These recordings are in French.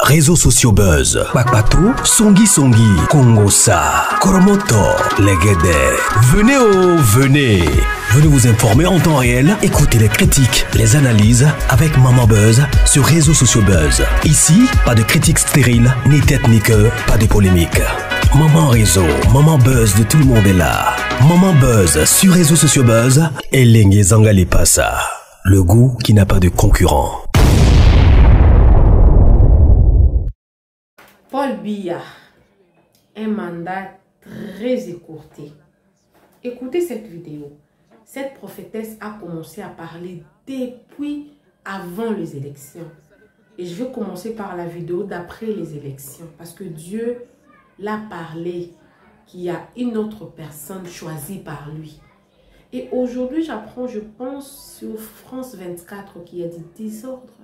Réseaux sociaux buzz, Bakpato, Songi Songi, Kongosa, Koromoto, Legede. Venez. Venez vous informer en temps réel, écoutez les critiques, les analyses avec Maman Buzz sur Réseaux sociaux buzz. Ici, pas de critiques stériles, ni tête ni queue, pas de polémique. Maman Réseau, Maman Buzz de tout le monde est là. Maman Buzz sur Réseaux sociaux buzz, Elengue Zangali Passa. Le goût qui n'a pas de concurrent. Paul Biya, un mandat très écourté. Écoutez cette vidéo. Cette prophétesse a commencé à parler depuis avant les élections. Et je vais commencer par la vidéo d'après les élections. Parce que Dieu l'a parlé qu'il y a une autre personne choisie par lui. Et aujourd'hui, j'apprends, je pense, sur France 24 qui a dit désordre.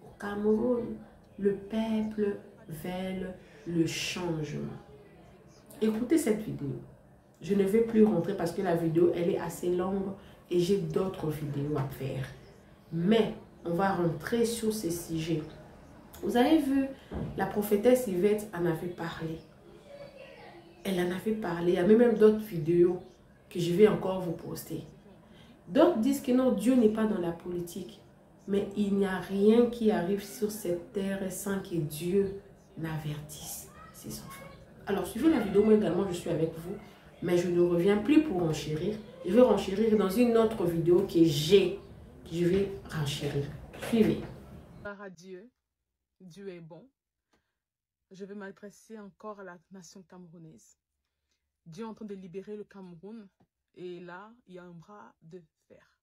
Au Cameroun, le peuple veut le changement. Écoutez cette vidéo. Je ne vais plus rentrer parce que la vidéo, elle est assez longue et j'ai d'autres vidéos à faire. Mais on va rentrer sur ces sujets. Vous avez vu, la prophétesse Yvette en avait parlé. Elle en avait parlé. Il y a même d'autres vidéos que je vais encore vous poster. D'autres disent que non, Dieu n'est pas dans la politique. Mais il n'y a rien qui arrive sur cette terre sans que Dieu n'avertisse ses enfants. Alors, suivez la vidéo, moi également, je suis avec vous. Mais je ne reviens plus pour renchérir. Je vais renchérir dans une autre vidéo que je vais renchérir. Suivez. Par à Dieu, Dieu est bon. Je vais m'adresser encore à la nation camerounaise. Dieu est en train de libérer le Cameroun. Et là, il y a un bras de fer.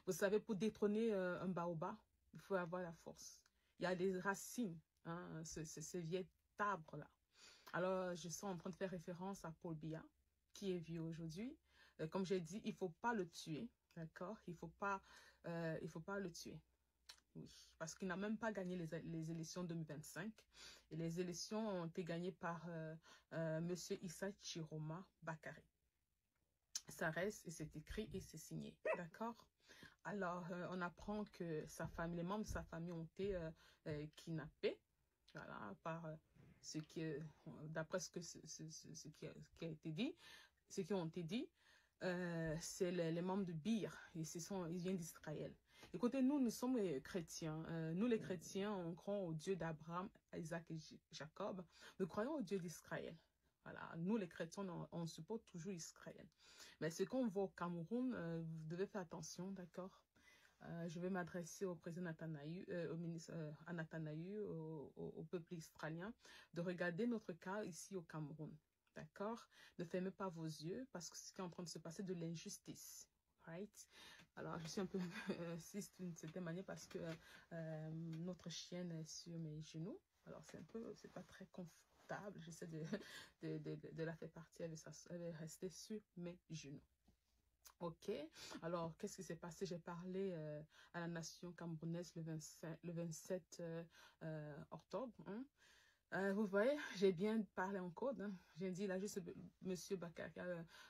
Vous savez, pour détrôner un baobab, il faut avoir la force. Il y a des racines, hein, ce vieil arbre-là. Alors, je suis en train de faire référence à Paul Biya, qui est vieux aujourd'hui. Comme j'ai dit, il ne faut pas le tuer, d'accord? Il ne faut pas le tuer. Oui, parce qu'il n'a même pas gagné les élections 2025. Et les élections ont été gagnées par M. Issa Chiroma Bakary. Ça reste, et c'est écrit, et c'est signé, d'accord? Alors, on apprend que les membres de sa famille ont été kidnappés, voilà, par ce qui, d'après ce qui a été dit, ce qui ont été dit, c'est les membres de Bir, et ils viennent d'Israël. Écoutez, nous sommes chrétiens. Nous, les chrétiens, on croit au Dieu d'Abraham, Isaac et Jacob. Nous croyons au Dieu d'Israël. Voilà, nous, les chrétiens, on supporte toujours Israël. Mais ce qu'on voit au Cameroun, vous devez faire attention, d'accord? Je vais m'adresser au président Natanayu, au ministre Natanayu, au peuple israélien, de regarder notre cas ici au Cameroun. D'accord? Ne fermez pas vos yeux parce que ce qui est en train de se passer, de l'injustice. Right? Alors, je suis un peu triste d'une certaine manière parce que notre chienne est sur mes genoux. Alors, c'est pas très confortable. J'essaie de la faire partir. Elle est restée sur mes genoux. Ok, alors qu'est-ce qui s'est passé? J'ai parlé à la nation camerounaise le 27 octobre. Hein. Vous voyez, j'ai bien parlé en code. Hein. J'ai dit, là, juste, M. Bakary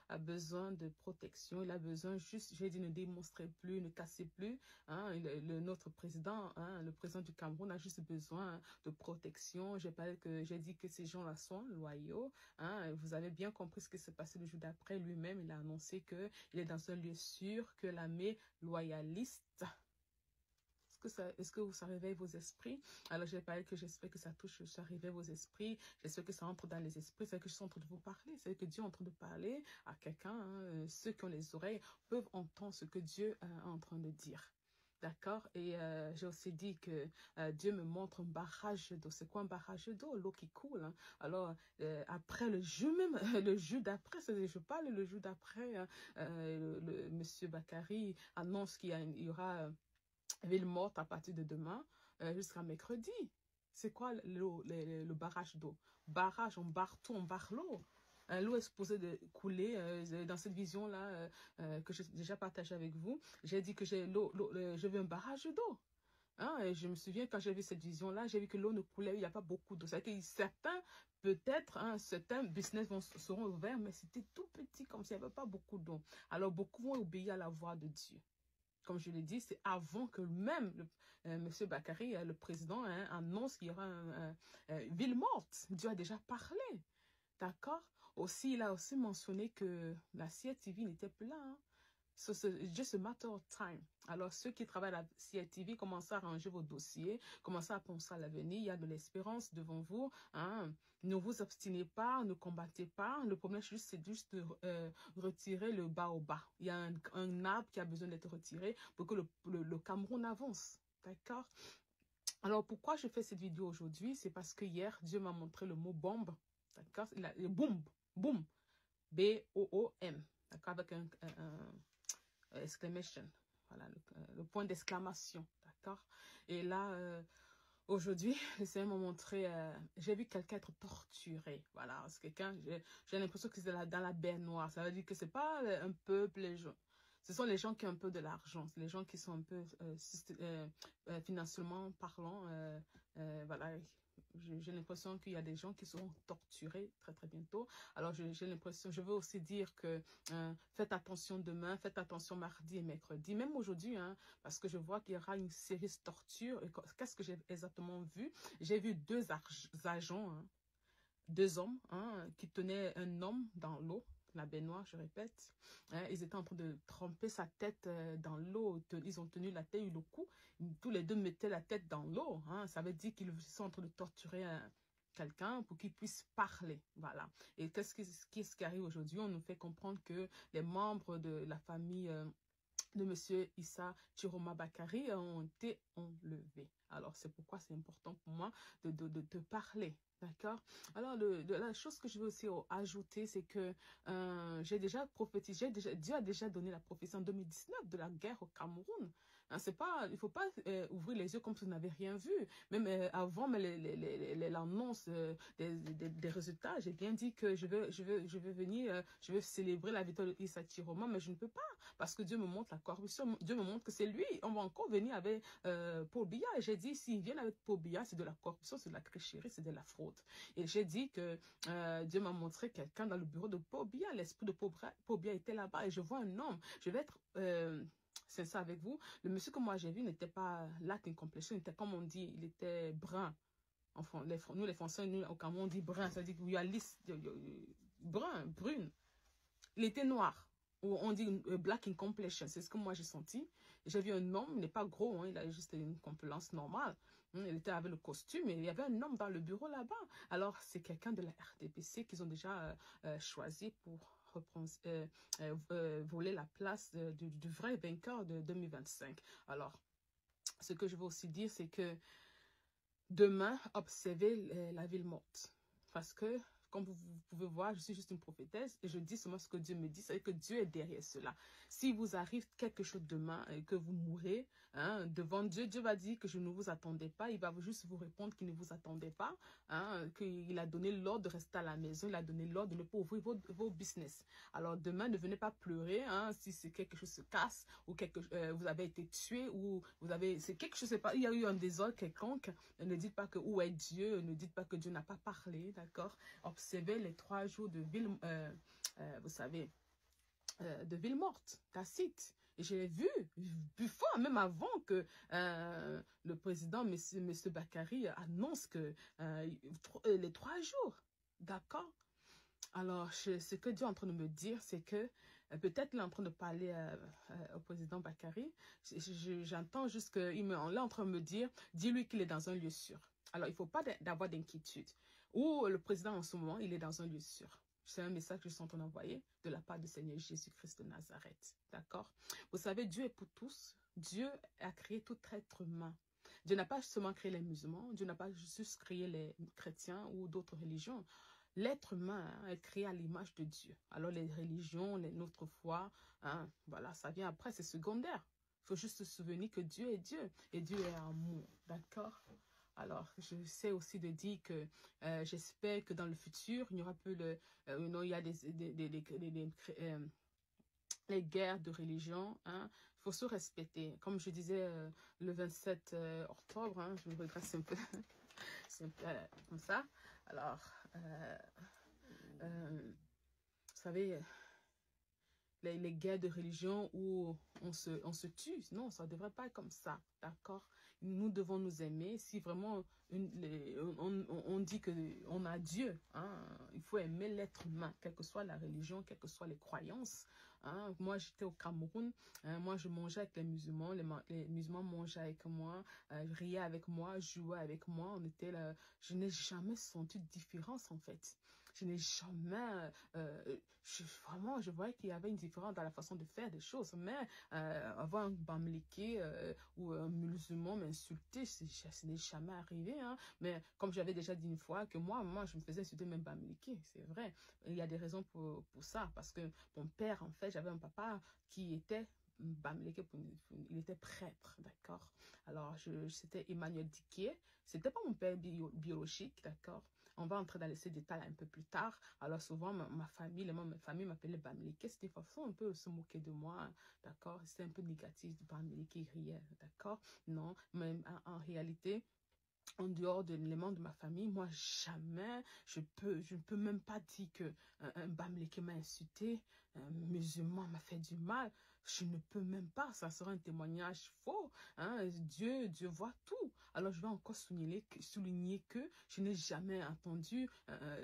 a besoin de protection. Il a besoin juste, j'ai dit, ne démonstrez plus, ne cassez plus. Hein. Notre président, hein, le président du Cameroun a juste besoin de protection. J'ai dit que ces gens-là sont loyaux. Hein. Vous avez bien compris ce qui s'est passé le jour d'après. Lui-même, il a annoncé qu'il est dans un lieu sûr, que l'armée loyaliste. Est-ce que ça réveille vos esprits? Alors, j'ai parlé que j'espère que ça réveille vos esprits. J'espère que ça entre dans les esprits. C'est que je suis en train de vous parler. C'est que Dieu est en train de parler à quelqu'un. Hein. Ceux qui ont les oreilles peuvent entendre ce que Dieu est en train de dire. D'accord? Et j'ai aussi dit que Dieu me montre un barrage d'eau. C'est quoi un barrage d'eau? L'eau qui coule. Hein. Alors, après le jeu même, le jeu d'après, je parle le jeu d'après, hein, monsieur Bakary annonce qu'il y aura... ville morte à partir de demain jusqu'à mercredi. C'est quoi le barrage d'eau? Barrage, on barre tout, on barre l'eau. L'eau est supposée de couler. Dans cette vision-là que j'ai déjà partagée avec vous, j'ai dit que je veux un barrage d'eau. Hein, et je me souviens quand j'ai vu cette vision-là, j'ai vu que l'eau ne coulait, il n'y a pas beaucoup d'eau. C'est-à-dire que certains business seront ouverts, mais c'était tout petit, comme s'il n'y avait pas beaucoup d'eau. Alors beaucoup vont obéir à la voix de Dieu. comme je l'ai dit, c'est avant que même M. Bakary, le président, hein, annonce qu'il y aura une ville morte. Dieu a déjà parlé. D'accord? Aussi, il a aussi mentionné que la CITV n'était plus là. Hein. So, it's just a matter of time. Alors, ceux qui travaillent à la CITV, commencez à ranger vos dossiers, commencez à penser à l'avenir. Il y a de l'espérance devant vous. Hein. Ne vous obstinez pas, ne combattez pas. Le problème, c'est juste de retirer le baobab. Il y a un arbre qui a besoin d'être retiré pour que le Cameroun avance. D'accord? Alors, pourquoi je fais cette vidéo aujourd'hui? C'est parce que hier, Dieu m'a montré le mot bombe. D'accord? Boom. Boom. B-O-O-M. D'accord? Avec un exclamation, voilà, le point d'exclamation, d'accord. Et là, aujourd'hui, le Seigneur m'a montré, j'ai vu quelqu'un être torturé, voilà, c'est quelqu'un, j'ai l'impression que c'est dans la baie noire, ça veut dire que c'est pas un peuple, les gens, ce sont les gens qui ont un peu de l'argent, c'est les gens qui sont un peu, financièrement parlant, voilà. J'ai l'impression qu'il y a des gens qui seront torturés très très bientôt. Alors j'ai l'impression, je veux aussi dire que faites attention demain, faites attention mardi et mercredi, même aujourd'hui, hein, parce que je vois qu'il y aura une série de tortures. Qu'est-ce que j'ai exactement vu? J'ai vu deux agents, hein, deux hommes, hein, qui tenaient un homme dans l'eau. La baignoire, je répète. Hein, ils étaient en train de tremper sa tête dans l'eau. Ils ont tenu la tête et le cou. Tous les deux mettaient la tête dans l'eau. Hein. Ça veut dire qu'ils sont en train de torturer quelqu'un pour qu'il puisse parler. Voilà. Et qu'est-ce qui arrive aujourd'hui? On nous fait comprendre que les membres de la famille de M. Issa Chiroma Bakary ont été enlevés. Alors, c'est pourquoi c'est important pour moi de te parler. D'accord? Alors, la chose que je veux aussi ajouter, c'est que j'ai déjà prophétisé, Dieu a déjà donné la prophétie en 2019 de la guerre au Cameroun. Hein, c'est pas, il ne faut pas ouvrir les yeux comme si vous n'avez rien vu. Même avant l'annonce des résultats, j'ai bien dit que je vais venir, je vais célébrer la victoire de Issa Chiroma, mais je ne peux pas, parce que Dieu me montre la corruption, Dieu me montre que c'est lui. On va encore venir avec Paul Biya, et j'ai dit, s'il vient avec Paul Biya, c'est de la corruption, c'est de la tricherie, c'est de la fraude. Et j'ai dit que Dieu m'a montré quelqu'un dans le bureau de Paul Biya. L'esprit de Paul Biya était là-bas et je vois un homme. Je vais être sincère avec vous. Le monsieur que moi j'ai vu n'était pas lac in complexion, il était comme on dit, il était brun. Enfin, nous les Français, nous au Cameroun on dit brun, ça veut dire qu'il y a lisse, brun, brune. Il était noir. Ou on dit black in complexion, c'est ce que moi j'ai senti. J'ai vu un homme, il n'est pas gros, hein, il a juste une corpulence normale. Il était avec le costume et il y avait un homme dans le bureau là-bas. Alors c'est quelqu'un de la RDPC qu'ils ont déjà choisi pour voler la place du vrai vainqueur de 2025. Alors, ce que je veux aussi dire, c'est que demain, observez la ville morte. Parce que comme vous pouvez voir, je suis juste une prophétesse et je dis seulement ce que Dieu me dit, c'est que Dieu est derrière cela. Si vous arrive quelque chose demain et que vous mourrez hein, devant Dieu, Dieu va dire que je ne vous attendais pas, il va juste vous répondre qu'il ne vous attendait pas, hein, qu'il a donné l'ordre de rester à la maison, il a donné l'ordre de ne pas ouvrir vos business. Alors demain, ne venez pas pleurer hein, si c'est quelque chose se casse ou vous avez été tué ou c'est quelque chose, pas, il y a eu un désordre quelconque. Ne dites pas que où est Dieu, ne dites pas que Dieu n'a pas parlé, d'accord? Observez les 3 jours de ville, vous savez, de ville morte, Tacite. Et je l'ai vu fort, même avant que le président, M. Bakary, annonce que les 3 jours, d'accord? Alors, ce que Dieu est en train de me dire, c'est que peut-être il est en train de parler au président Bakary. J'entends juste qu'il est en train de me dire, dis-lui qu'il est dans un lieu sûr. Alors, il ne faut pas d'avoir d'inquiétude. Ou le président en ce moment, il est dans un lieu sûr. C'est un message que je suis en train d'envoyer de la part du Seigneur Jésus-Christ de Nazareth. D'accord? Vous savez, Dieu est pour tous. Dieu a créé tout être humain. Dieu n'a pas seulement créé les musulmans. Dieu n'a pas juste créé les chrétiens ou d'autres religions. L'être humain hein, est créé à l'image de Dieu. Alors les religions, notre foi, hein, voilà, ça vient après, c'est secondaire. Il faut juste se souvenir que Dieu est Dieu et Dieu est amour. D'accord? Alors, je sais aussi de dire que j'espère que dans le futur, il n'y aura plus il y a les guerres de religion. Hein. Il faut se respecter. Comme je disais le 27 octobre, hein, je me regrette un peu, c'est un peu comme ça. Alors, vous savez, les guerres de religion où on se tue. Non, ça ne devrait pas être comme ça, d'accord? Nous devons nous aimer. Si vraiment on dit qu'on a Dieu, hein, il faut aimer l'être humain, quelle que soit la religion, quelles que soient les croyances. Hein. Moi, j'étais au Cameroun, hein, moi, je mangeais avec les musulmans, les musulmans mangeaient avec moi, riaient avec moi, jouaient avec moi. On était là. Je n'ai jamais senti de différence, en fait. Je n'ai jamais... vraiment, je voyais qu'il y avait une différence dans la façon de faire des choses. Mais avoir un bamléké ou un musulman m'insulter, ce n'est jamais arrivé. Hein. Mais comme j'avais déjà dit une fois, que moi je me faisais insulter même bamléké. C'est vrai. Il y a des raisons pour ça. Parce que mon père, en fait, j'avais un papa qui était... Bamléké, il était prêtre, d'accord. Alors, c'était Emmanuel Diquier. C'était pas mon père biologique, d'accord. On va entrer dans ces détails un peu plus tard. Alors, souvent, ma famille m'appelait Bamléké. C'était une façon un peu se moquer de moi, d'accord. C'était un peu négatif, Bamléké, riait, d'accord. Non, mais en réalité, en dehors de l'élément de ma famille, moi, jamais, je ne peux même pas dire que un bamléké m'a insulté, un musulman m'a fait du mal. Je ne peux même pas, ça sera un témoignage faux. Hein? Dieu voit tout. Alors, je vais encore souligner que je n'ai jamais entendu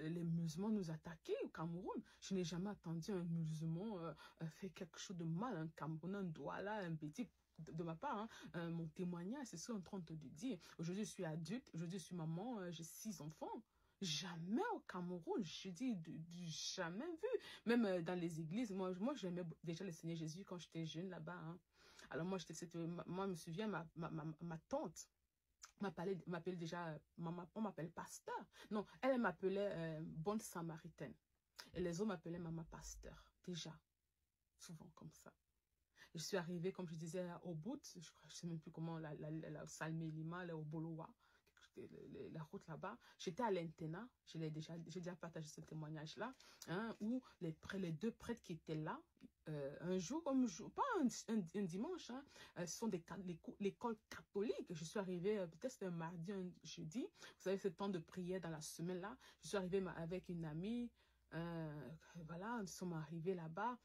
les musulmans nous attaquer au Cameroun. Je n'ai jamais entendu un musulman faire quelque chose de mal, un Camerounais, un Douala, un Béti. De ma part, hein, mon témoignage, c'est ce qu'on est en train de dire. Aujourd'hui, je suis adulte, aujourd'hui, je suis maman, j'ai 6 enfants. Jamais au Cameroun, je dis jamais vu. Même dans les églises, moi j'aimais déjà le Seigneur Jésus quand j'étais jeune là-bas. Hein. Alors moi, je me souviens, ma tante m'appelait déjà, on m'appelle pasteur. Non, elle m'appelait bonne samaritaine. Et les autres m'appelaient maman pasteur, déjà. Souvent comme ça. Je suis arrivée, comme je disais, au bout, je ne sais même plus comment, la Salmé Lima, au Bolowa, la route là-bas. J'étais à l'internat, j'ai déjà partagé ce témoignage-là, hein, où les 2 prêtres qui étaient là, un jour, pas un dimanche, hein, ce sont l'école catholique. Je suis arrivée, peut-être c'était un mardi, un jeudi, vous savez, ce temps de prière dans la semaine-là. Je suis arrivée avec une amie, voilà, nous sommes arrivés là-bas.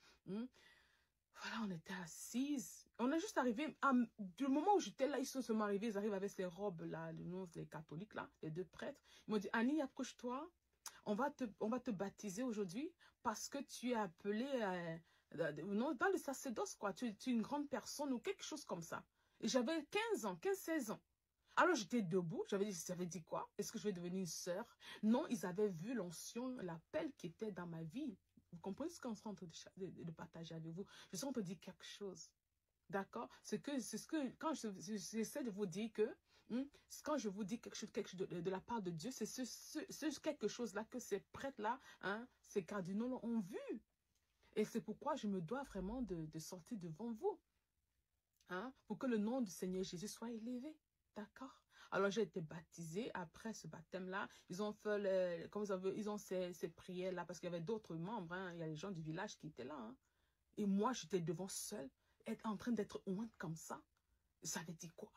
Voilà, on était assises. On est juste arrivé, du moment où j'étais là, ils sont arrivés, ils arrivent avec ces robes-là, les catholiques, là, les 2 prêtres. Ils m'ont dit, Annie, approche-toi, on va te baptiser aujourd'hui parce que tu es appelée dans le sacerdoce, quoi. Tu es une grande personne ou quelque chose comme ça. Et j'avais 15-16 ans. Alors j'étais debout, j'avais dit quoi? Est-ce que je vais devenir une sœur? Non, ils avaient vu l'onction, l'appel qui était dans ma vie. Vous comprenez ce qu'on est en train de partager avec vous? Je suis en train de dire quelque chose. D'accord? Quand j'essaie de vous dire que, quand je vous dis quelque chose de la part de Dieu, c'est ce quelque chose-là que ces prêtres-là, hein, ces cardinaux ont vu. Et c'est pourquoi je me dois vraiment de sortir devant vous. Hein, pour que le nom du Seigneur Jésus soit élevé. D'accord? Alors, j'ai été baptisée. Après ce baptême-là, ils ont fait ils ont ces prières-là parce qu'il y avait d'autres membres. Hein, il y a les gens du village qui étaient là. Hein. Et moi, j'étais devant seule, être en train d'être ointe comme ça. Ça veut dire quoi?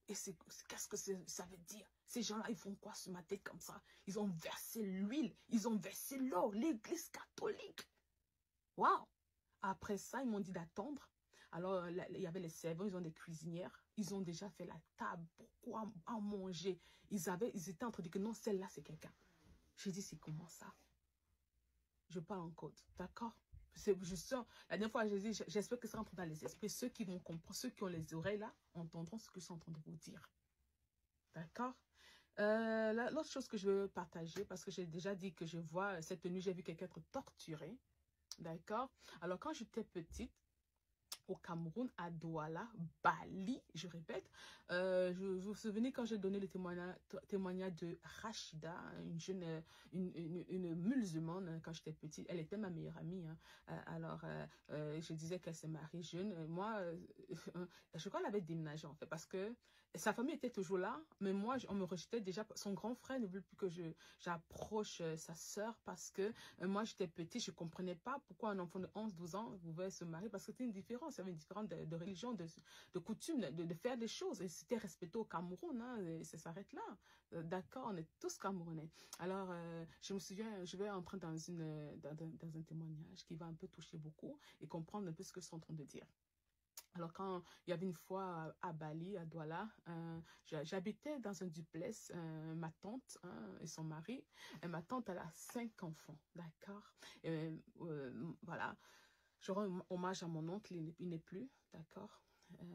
Et qu'est-ce que ça veut dire? Ces gens-là, ils font quoi sur ma tête comme ça? Ils ont versé l'huile, ils ont versé l'eau, l'église catholique. Waouh! Après ça, ils m'ont dit d'attendre. Alors, il y avait les servants, ils ont des cuisinières. Ils ont déjà fait la table. Pourquoi en manger? Ils étaient en train de dire que non, celle-là, c'est quelqu'un. J'ai dit, c'est comment ça? Je parle en code, d'accord? La dernière fois, j'ai dit, j'espère que ça rentre dans les esprits. Ceux qui vont comprendre, ceux qui ont les oreilles là, entendront ce que je suis en train de vous dire. D'accord? L'autre chose que je veux partager, parce que j'ai déjà dit que je vois, cette nuit, j'ai vu quelqu'un être torturé. D'accord? Alors, quand j'étais petite, au Cameroun, à Douala, Bali, je répète. Vous vous souvenez quand j'ai donné le témoignage de Rachida, une jeune, une musulmane, quand j'étais petite. Elle était ma meilleure amie. Hein. Alors, je disais qu'elle s'est mariée jeune. Moi, je crois qu'elle avait déménagé en fait, parce que sa famille était toujours là, mais moi, on me rejetait déjà. Son grand frère ne voulait plus que j'approche sa sœur parce que moi, j'étais petit, je ne comprenais pas pourquoi un enfant de 11-12 ans pouvait se marier parce que c'était une différence. Il y avait une différence de religion, de coutume, de faire des choses. Et c'était respecté au Cameroun, hein, et ça s'arrête là. D'accord, on est tous Camerounais. Alors, je me souviens, je vais entrer dans un témoignage qui va un peu toucher beaucoup et comprendre un peu ce que je suis en train de dire. Alors, quand il y avait une fois à Bali, à Douala, j'habitais dans un duplex, ma tante et son mari. Et ma tante, elle a 5 enfants, d'accord? Voilà, je rends hommage à mon oncle, il n'est plus, d'accord?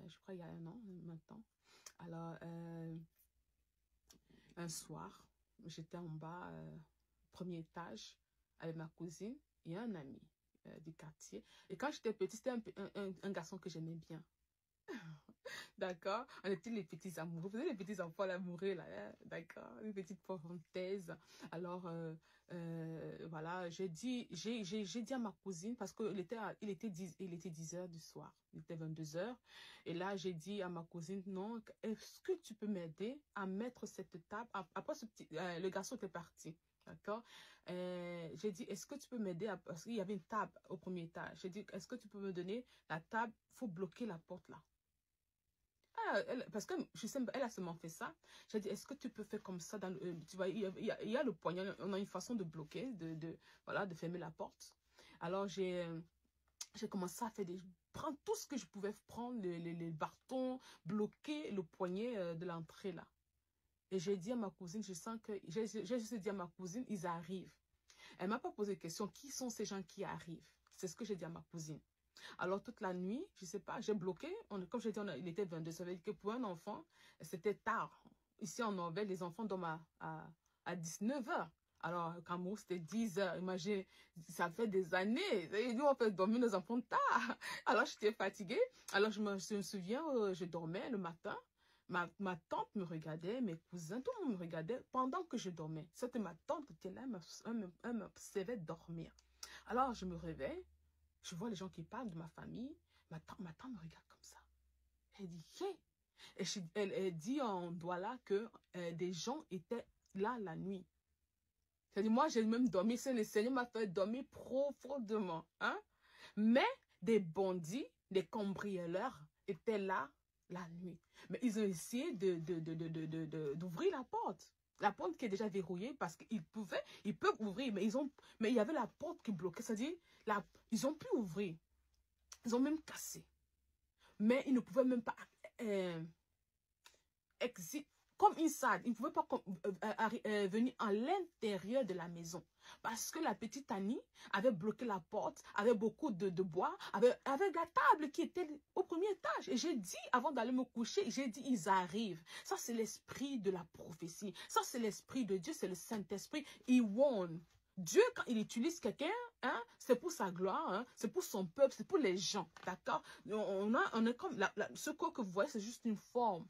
Je crois il y a 1 an maintenant. Alors, un soir, j'étais en bas, premier étage, avec ma cousine et un ami du quartier. Et quand j'étais petite, c'était un garçon que j'aimais bien. D'accord? On était les petits amoureux. Vous savez, les petits enfants amoureux, là, hein? D'accord? Une petite parenthèse. Alors, voilà, j'ai dit à ma cousine, parce qu'il était 10 heures du soir. Il était 22 heures. Et là, j'ai dit à ma cousine, non, est-ce que tu peux m'aider à mettre cette table? Après, le garçon était parti. D'accord? J'ai dit, est-ce que tu peux m'aider parce qu'il y avait une table au premier étage. J'ai dit, est-ce que tu peux me donner la table? Il faut bloquer la porte là. Parce que je sais, elle a seulement fait ça. J'ai dit, est-ce que tu peux faire comme ça dans tu vois, il y a le poignet, on a une façon de bloquer, voilà, de fermer la porte. Alors, j'ai commencé à faire prendre tout ce que je pouvais prendre, les bâtons, bloquer le poignet de l'entrée là. Et j'ai dit à ma cousine, je sens que, j'ai juste dit à ma cousine, ils arrivent. Elle m'a pas posé de question, qui sont ces gens qui arrivent? C'est ce que j'ai dit à ma cousine. Alors, toute la nuit, je ne sais pas, j'ai bloqué. Comme je dit, il était 22. Ça veut dire que pour un enfant, c'était tard. Ici, en Norvège, les enfants dorment à 19 heures. Alors, au Cameroun, c'était 10 heures. Imaginez, ça fait des années. Et nous, on fait dormir nos enfants tard. Alors, j'étais fatiguée. Alors, je me souviens, je dormais le matin. Ma tante me regardait, mes cousins, tout le monde me regardait pendant que je dormais. C'était ma tante qui était là, elle m'observait dormir. Alors, je me réveille. Je vois les gens qui parlent de ma famille. Ma tante me regarde comme ça. Elle dit, hey. Et elle dit en Douala que des gens étaient là la nuit. C'est-à-dire, moi, j'ai même dormi. Le Seigneur m'a fait dormir profondément. Hein? Mais des bandits, des cambrioleurs étaient là la nuit. Mais ils ont essayé d'ouvrir la porte. La porte qui est déjà verrouillée parce qu'ils peuvent ouvrir, mais il y avait la porte qui bloquait. C'est-à-dire, ils ont pu ouvrir. Ils ont même cassé. Mais ils ne pouvaient même pas comme inside. Ils ne pouvaient pas venir à l'intérieur de la maison. Parce que la petite Annie avait bloqué la porte, avait beaucoup de bois, avait la table qui était au premier étage. Et j'ai dit, avant d'aller me coucher, j'ai dit, ils arrivent. Ça, c'est l'esprit de la prophétie. Ça, c'est l'esprit de Dieu, c'est le Saint-Esprit. Il warn. Dieu, quand il utilise quelqu'un, hein, c'est pour sa gloire, hein, c'est pour son peuple, c'est pour les gens. D'accord? On est comme, ce corps que vous voyez, c'est juste une forme.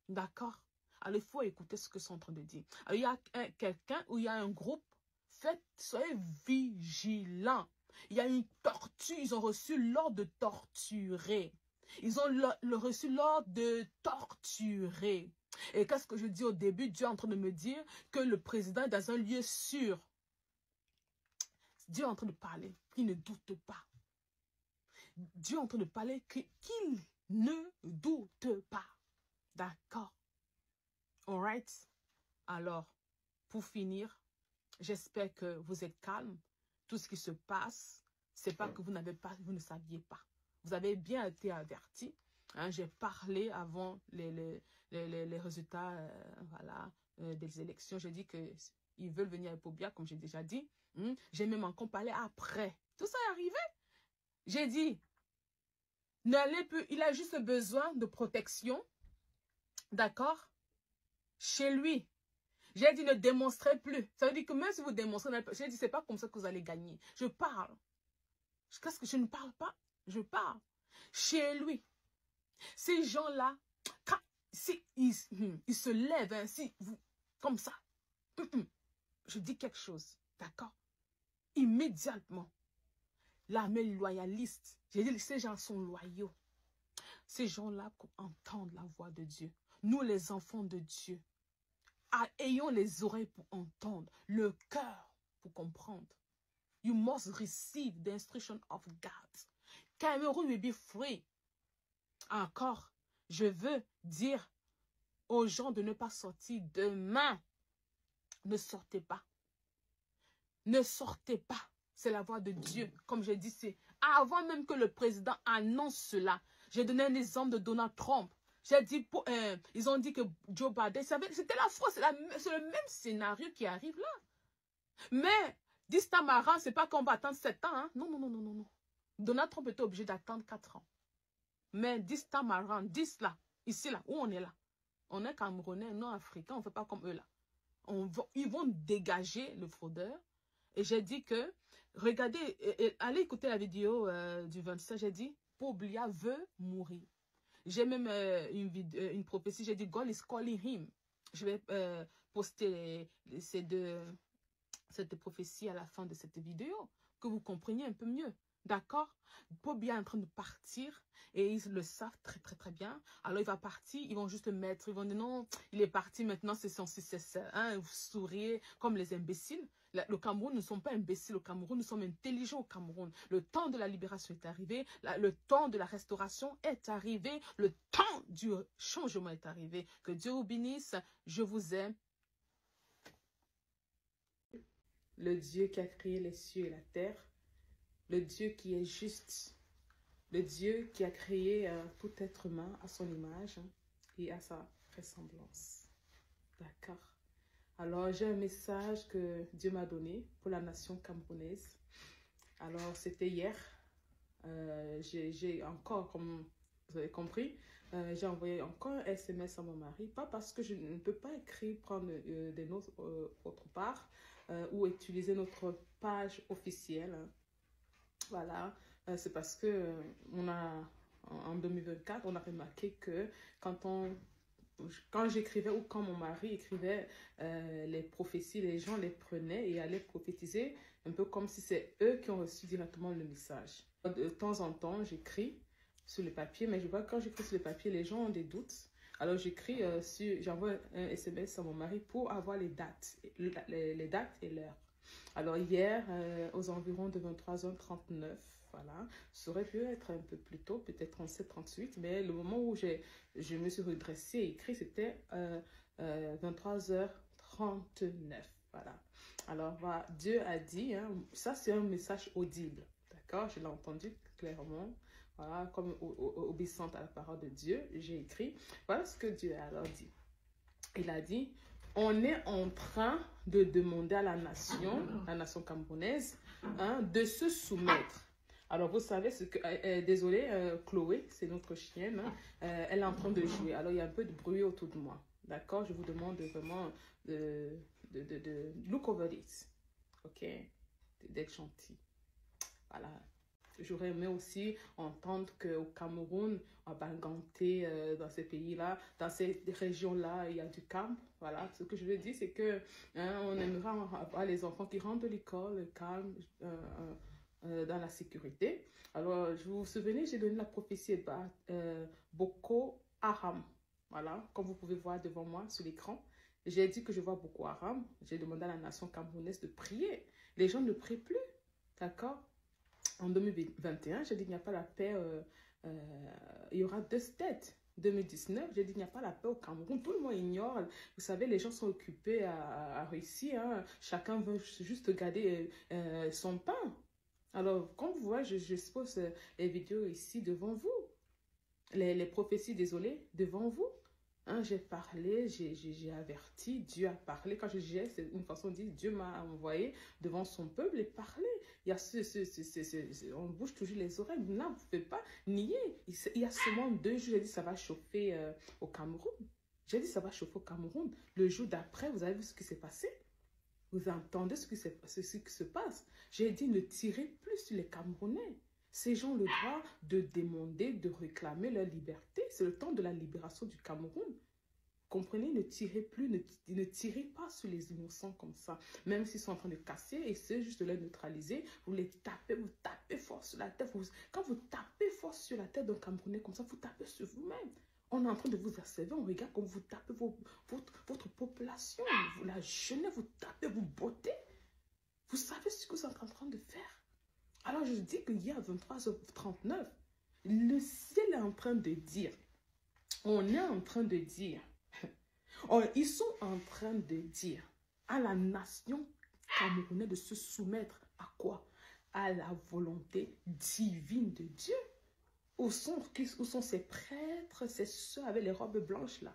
D'accord? Alors, il faut écouter ce que je suis en train de dire. Alors, il y a quelqu'un ou il y a un groupe. Soyez vigilants. Il y a une torture. Ils ont reçu l'ordre de torturer. Ils ont reçu l'ordre de torturer. Et qu'est-ce que je dis au début? Dieu est en train de me dire que le président est dans un lieu sûr. Dieu est en train de parler. Qu'il ne doute pas. Dieu est en train de parler qu'il ne doute pas. D'accord? Alright? Alors, pour finir, j'espère que vous êtes calme. Tout ce qui se passe, c'est pas que vous ne saviez pas. Vous avez bien été avertis. Hein, j'ai parlé avant les résultats voilà, des élections. J'ai dit qu'ils veulent venir à Epobia, comme j'ai déjà dit. J'ai même encore parlé après. Tout ça est arrivé. J'ai dit, n'allez plus. Il a juste besoin de protection. D'accord? Chez lui. J'ai dit ne démonstrez plus. Ça veut dire que même si vous démontrez, j'ai dit c'est pas comme ça que vous allez gagner. Je parle. Qu'est-ce que je ne parle pas? Je parle. Chez lui. Ces gens-là, si ils se lèvent ainsi, comme ça. Je dis quelque chose. D'accord? Immédiatement. L'armée loyaliste. J'ai dit ces gens sont loyaux. Ces gens-là entendent la voix de Dieu. nous les enfants de Dieu, ayons les oreilles pour entendre, le cœur pour comprendre. You must receive the instruction of God. Cameroon will be free. Encore, je veux dire aux gens de ne pas sortir demain. Ne sortez pas. Ne sortez pas. C'est la voix de Dieu. Comme j'ai dit, c'est avant même que le président annonce cela. J'ai donné un exemple de Donald Trump. J'ai dit, ils ont dit que Joe Biden, c'était la France, c'est le même scénario qui arrive là. Mais, 10 Tamarin, c'est pas qu'on va attendre 7 ans. Hein? Non, non, non, non, non, non. Donald Trump était obligé d'attendre 4 ans. Mais 10 Tamarin, 10 là, ici là, où on est là? On est Camerounais, non africains, on ne fait pas comme eux là. Ils vont dégager le fraudeur. Et j'ai dit que, regardez, allez écouter la vidéo du 27, j'ai dit, Poblia veut mourir. J'ai même une prophétie, j'ai dit, God is calling him. Je vais poster cette prophétie à la fin de cette vidéo, que vous compreniez un peu mieux. D'accord? Pobia est en train de partir et ils le savent très très très bien. Alors il va partir, ils vont juste le mettre, ils vont dire non, il est parti maintenant, c'est son successeur. Hein? Vous souriez comme les imbéciles. Le Cameroun, nous ne sommes pas imbéciles au Cameroun, nous sommes intelligents au Cameroun. Le temps de la libération est arrivé, le temps de la restauration est arrivé, le temps du changement est arrivé. Que Dieu vous bénisse, je vous aime. Le Dieu qui a créé les cieux et la terre, le Dieu qui est juste, le Dieu qui a créé tout être humain à son image et à sa ressemblance. D'accord? Alors, j'ai un message que Dieu m'a donné pour la nation camerounaise. Alors, c'était hier. J'ai encore, comme vous avez compris, j'ai envoyé encore un SMS à mon mari. Pas parce que je ne peux pas écrire, prendre des notes autre part ou utiliser notre page officielle. Hein. Voilà, c'est parce que en 2024, on a remarqué que quand j'écrivais ou quand mon mari écrivait les prophéties, les gens les prenaient et allaient prophétiser un peu comme si c'est eux qui ont reçu directement le message. De temps en temps, j'écris sur le papier, mais je vois que quand j'écris sur le papier, les gens ont des doutes. Alors j'écris, j'envoie un SMS à mon mari pour avoir les dates et l'heure. Alors hier, aux environs de 23h39, voilà, ça aurait pu être un peu plus tôt, peut-être 37-38, mais le moment où je me suis redressée et écrit, c'était 23h39, voilà. Alors, voilà, Dieu a dit, hein, ça c'est un message audible, d'accord, je l'ai entendu clairement, voilà, comme obéissante à la parole de Dieu, j'ai écrit, voilà ce que Dieu a alors dit. Il a dit, on est en train de demander à la nation camerounaise, hein, de se soumettre. Alors, vous savez, désolé, Chloé, c'est notre chienne, hein, elle est en train de jouer. Alors, il y a un peu de bruit autour de moi. D'accord? Je vous demande vraiment de look over this. OK? D'être gentil. Voilà. J'aurais aimé aussi entendre qu'au Cameroun, à Banganté, dans ces pays-là, dans ces régions-là, il y a du calme. Voilà, ce que je veux dire, c'est que on aimerait avoir les enfants qui rentrent de l'école, le calme, dans la sécurité. Alors, vous vous souvenez, j'ai donné la prophétie Boko Haram. Voilà, comme vous pouvez voir devant moi sur l'écran. J'ai dit que je vois Boko Haram. J'ai demandé à la nation camerounaise de prier. Les gens ne prient plus. D'accord? En 2021, j'ai dit qu'il n'y a pas la paix, il y aura 2 têtes. 2019, j'ai dit qu'il n'y a pas la paix au Cameroun. Tout le monde ignore. Vous savez, les gens sont occupés à Russie. Hein. Chacun veut juste garder son pain. Alors, comme vous voyez, je expose les vidéos ici devant vous. Les prophéties, désolé, devant vous. Hein, j'ai parlé, j'ai averti, Dieu a parlé. Quand je disais, c'est une façon de dire, Dieu m'a envoyé devant son peuple et parler. Il y a on bouge toujours les oreilles. Là, vous ne pouvez pas nier. Il y a seulement 2 jours, j'ai dit, ça va chauffer au Cameroun. J'ai dit, ça va chauffer au Cameroun. Le jour d'après, vous avez vu ce qui s'est passé? Vous entendez ce qui se passe? J'ai dit, ne tirez plus sur les Camerounais. Ces gens ont le droit de demander, de réclamer leur liberté. C'est le temps de la libération du Cameroun. Comprenez, ne tirez plus, ne tirez pas sur les innocents comme ça. Même s'ils sont en train de casser, essayez juste de les neutraliser. Vous les tapez, vous tapez fort sur la tête. Quand vous tapez fort sur la tête d'un Camerounais comme ça, vous tapez sur vous-même. On est en train de vous observer, on regarde comme vous tapez votre population, la jeunesse, vous tapez, vous bottez. Vous savez ce que vous êtes en train de faire. Alors je dis qu'il y a 23h39, le ciel est en train de dire, on est en train de dire, ils sont en train de dire à la nation camerounaise de se soumettre à quoi? À la volonté divine de Dieu. Où sont ces prêtres, ces soeurs avec les robes blanches là,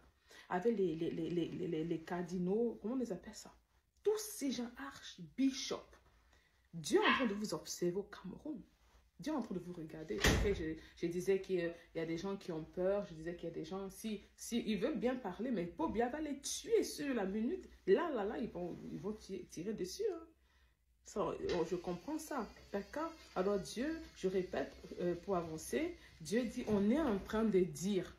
avec les cardinaux, comment on les appelle ça? Tous ces gens archbishops. Dieu est en train de vous observer au Cameroun. Dieu est en train de vous regarder. Okay, je disais qu'il y a des gens qui ont peur. Je disais qu'il y a des gens, si ils veulent bien parler, mais Pobia va les tuer sur la minute. Là, ils vont tirer dessus. Hein. Ça, je comprends ça. D'accord? Alors Dieu, je répète pour avancer, Dieu dit, on est en train de dire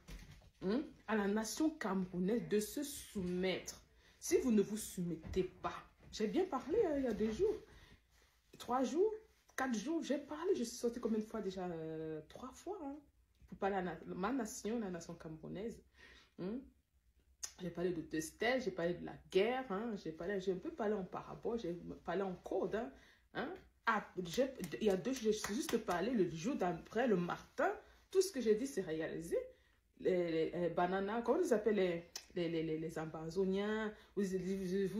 à la nation camerounaise de se soumettre. Si vous ne vous soumettez pas, j'ai bien parlé il y a 2 jours, 3 jours, 4 jours, j'ai parlé, je suis sortie combien de fois déjà 3 fois pour parler à ma nation, la nation camerounaise. J'ai parlé de Testel, j'ai parlé de la guerre, j'ai un peu parlé en parabole, j'ai parlé en code. Il y a 2 jours, j'ai juste parlé le jour d'après, le matin, tout ce que j'ai dit c'est réalisé. Les bananas, comment on les appelle les Amazoniens, vous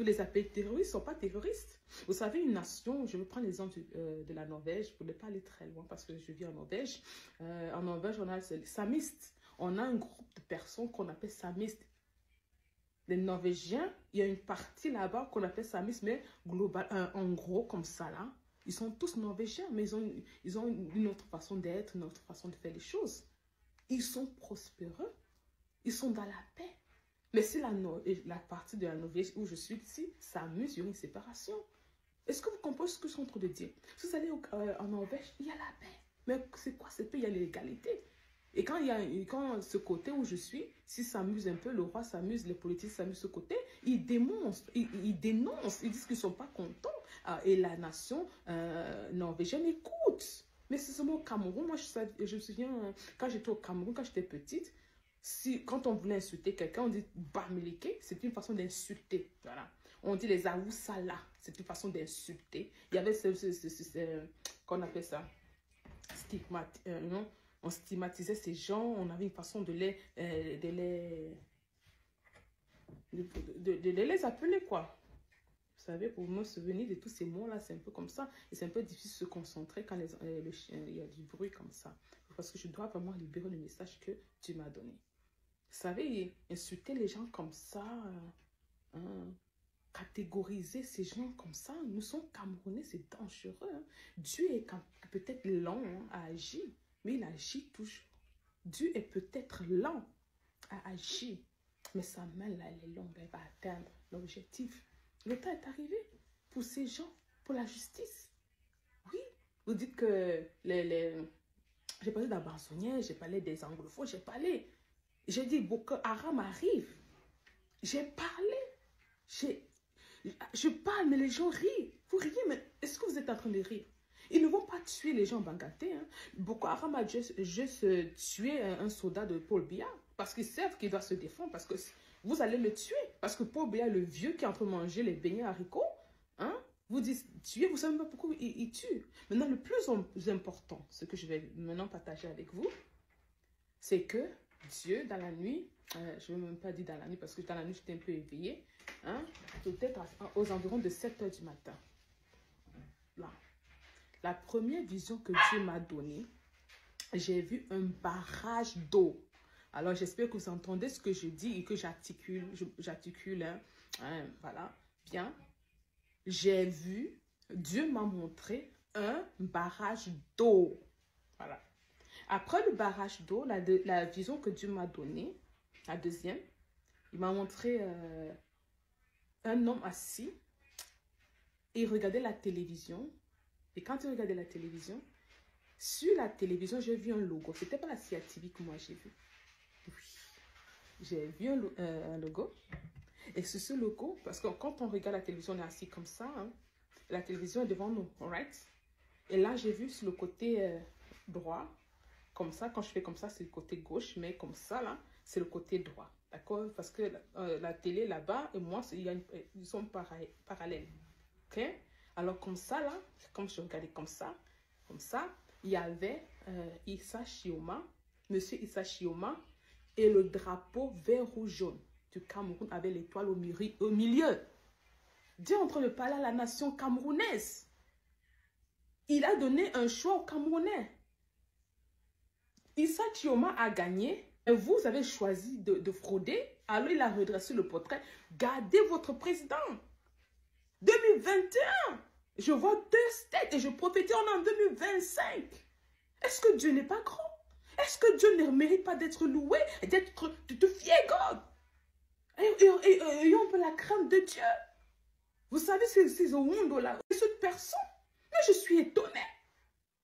les appelez terroristes, ils ne sont pas terroristes. Vous savez, une nation, je vais prendre l'exemple de la Norvège, pour ne pas aller très loin parce que je vis en Norvège. En Norvège, on a les samistes. On a un groupe de personnes qu'on appelle samistes. Les Norvégiens, il y a une partie là-bas qu'on appelle samistes, mais global, en gros, comme ça là. Ils sont tous norvégiens, mais ils ont une autre façon d'être, une autre façon de faire les choses. Ils sont prospéreux. Ils sont dans la paix. Mais si la partie de la Norvège où je suis ici s'amuse, il y a une séparation. Est-ce que vous comprenez ce que je suis en train de dire? Si vous allez en Norvège, il y a la paix. Mais c'est quoi cette paix? Il y a l'égalité. Et quand ce côté où je suis, s'ils s'amusent un peu, le roi s'amuse, les politiques s'amusent ce côté, ils dénoncent, ils disent qu'ils ne sont pas contents. Et la nation norvégienne écoute. Mais c'est seulement au Cameroun. Moi, je me souviens, quand j'étais au Cameroun, quand j'étais petite, quand on voulait insulter quelqu'un, on dit Bamileke, c'est une façon d'insulter. Voilà. On dit les Aoussala, c'est une façon d'insulter. Il y avait qu'on appelle ça, on stigmatisait ces gens, on avait une façon de les appeler, quoi. Vous savez, pour me souvenir de tous ces mots-là, c'est un peu comme ça. Et c'est un peu difficile de se concentrer quand il y a du bruit comme ça. Parce que je dois vraiment libérer le message que tu m'as donné. Vous savez, insulter les gens comme ça, catégoriser ces gens comme ça, nous sommes Camerounais, c'est dangereux. Dieu est peut-être lent à agir, mais il agit toujours. Dieu est peut-être lent à agir, mais sa main là, elle est longue, elle va atteindre l'objectif. Le temps est arrivé pour ces gens, pour la justice. Oui, vous dites que j'ai parlé d'Amazoniens, j'ai parlé des anglophones, j'ai dit Boko Haram arrive. J'ai parlé, je parle, mais les gens rient. Vous riez, mais est-ce que vous êtes en train de rire? Ils ne vont pas tuer les gens bangatés. Boko Haram a juste tué un soldat de Paul Biya parce qu'ils savent qu'il doit se défendre, parce que vous allez le tuer. Parce que Paul Biya, le vieux qui est en train de manger les beignets haricots, vous dites tuer, vous savez pas pourquoi il tue. Maintenant, le plus important, ce que je vais maintenant partager avec vous, c'est que Dieu, dans la nuit, je ne vais même pas dire dans la nuit, parce que dans la nuit, j'étais un peu éveillée, peut-être aux environs de 7 h du matin. Là. La première vision que Dieu m'a donnée, j'ai vu un barrage d'eau. Alors, j'espère que vous entendez ce que je dis et que j'articule, voilà, bien. J'ai vu, Dieu m'a montré un barrage d'eau. Voilà. Après le barrage d'eau, la vision que Dieu m'a donnée, la deuxième, il m'a montré un homme assis et il regardait la télévision. Et quand il regardait la télévision, sur la télévision, j'ai vu un logo. C'était pas la CIATV que moi j'ai vu. Oui. J'ai vu un logo. Et sur ce logo, parce que quand on regarde la télévision, on est assis comme ça. La télévision est devant nous, alright? Et là, j'ai vu sur le côté droit, comme ça. Quand je fais comme ça, c'est le côté gauche, mais comme ça, là, c'est le côté droit. D'accord? Parce que la télé là-bas et moi, ils sont parallèles. Ok? Alors, comme ça, là, comme je regardais comme ça, il y avait Issa Chioma, Monsieur Issa Chioma, et le drapeau vert, rouge, jaune du Cameroun avec l'étoile au milieu. Dieu est en train de parler à la nation camerounaise. Il a donné un choix aux Camerounais. Issa Chioma a gagné. Et vous avez choisi de frauder. Alors il a redressé le portrait. Gardez votre président. 2021. Je vois 2 têtes et je prophétise en 2025. Est-ce que Dieu n'est pas grand? Est-ce que Dieu ne mérite pas d'être loué, de fier God? Ayons un peu la crainte de Dieu. Vous savez, ces ondes-là, cette personne, mais je suis étonnée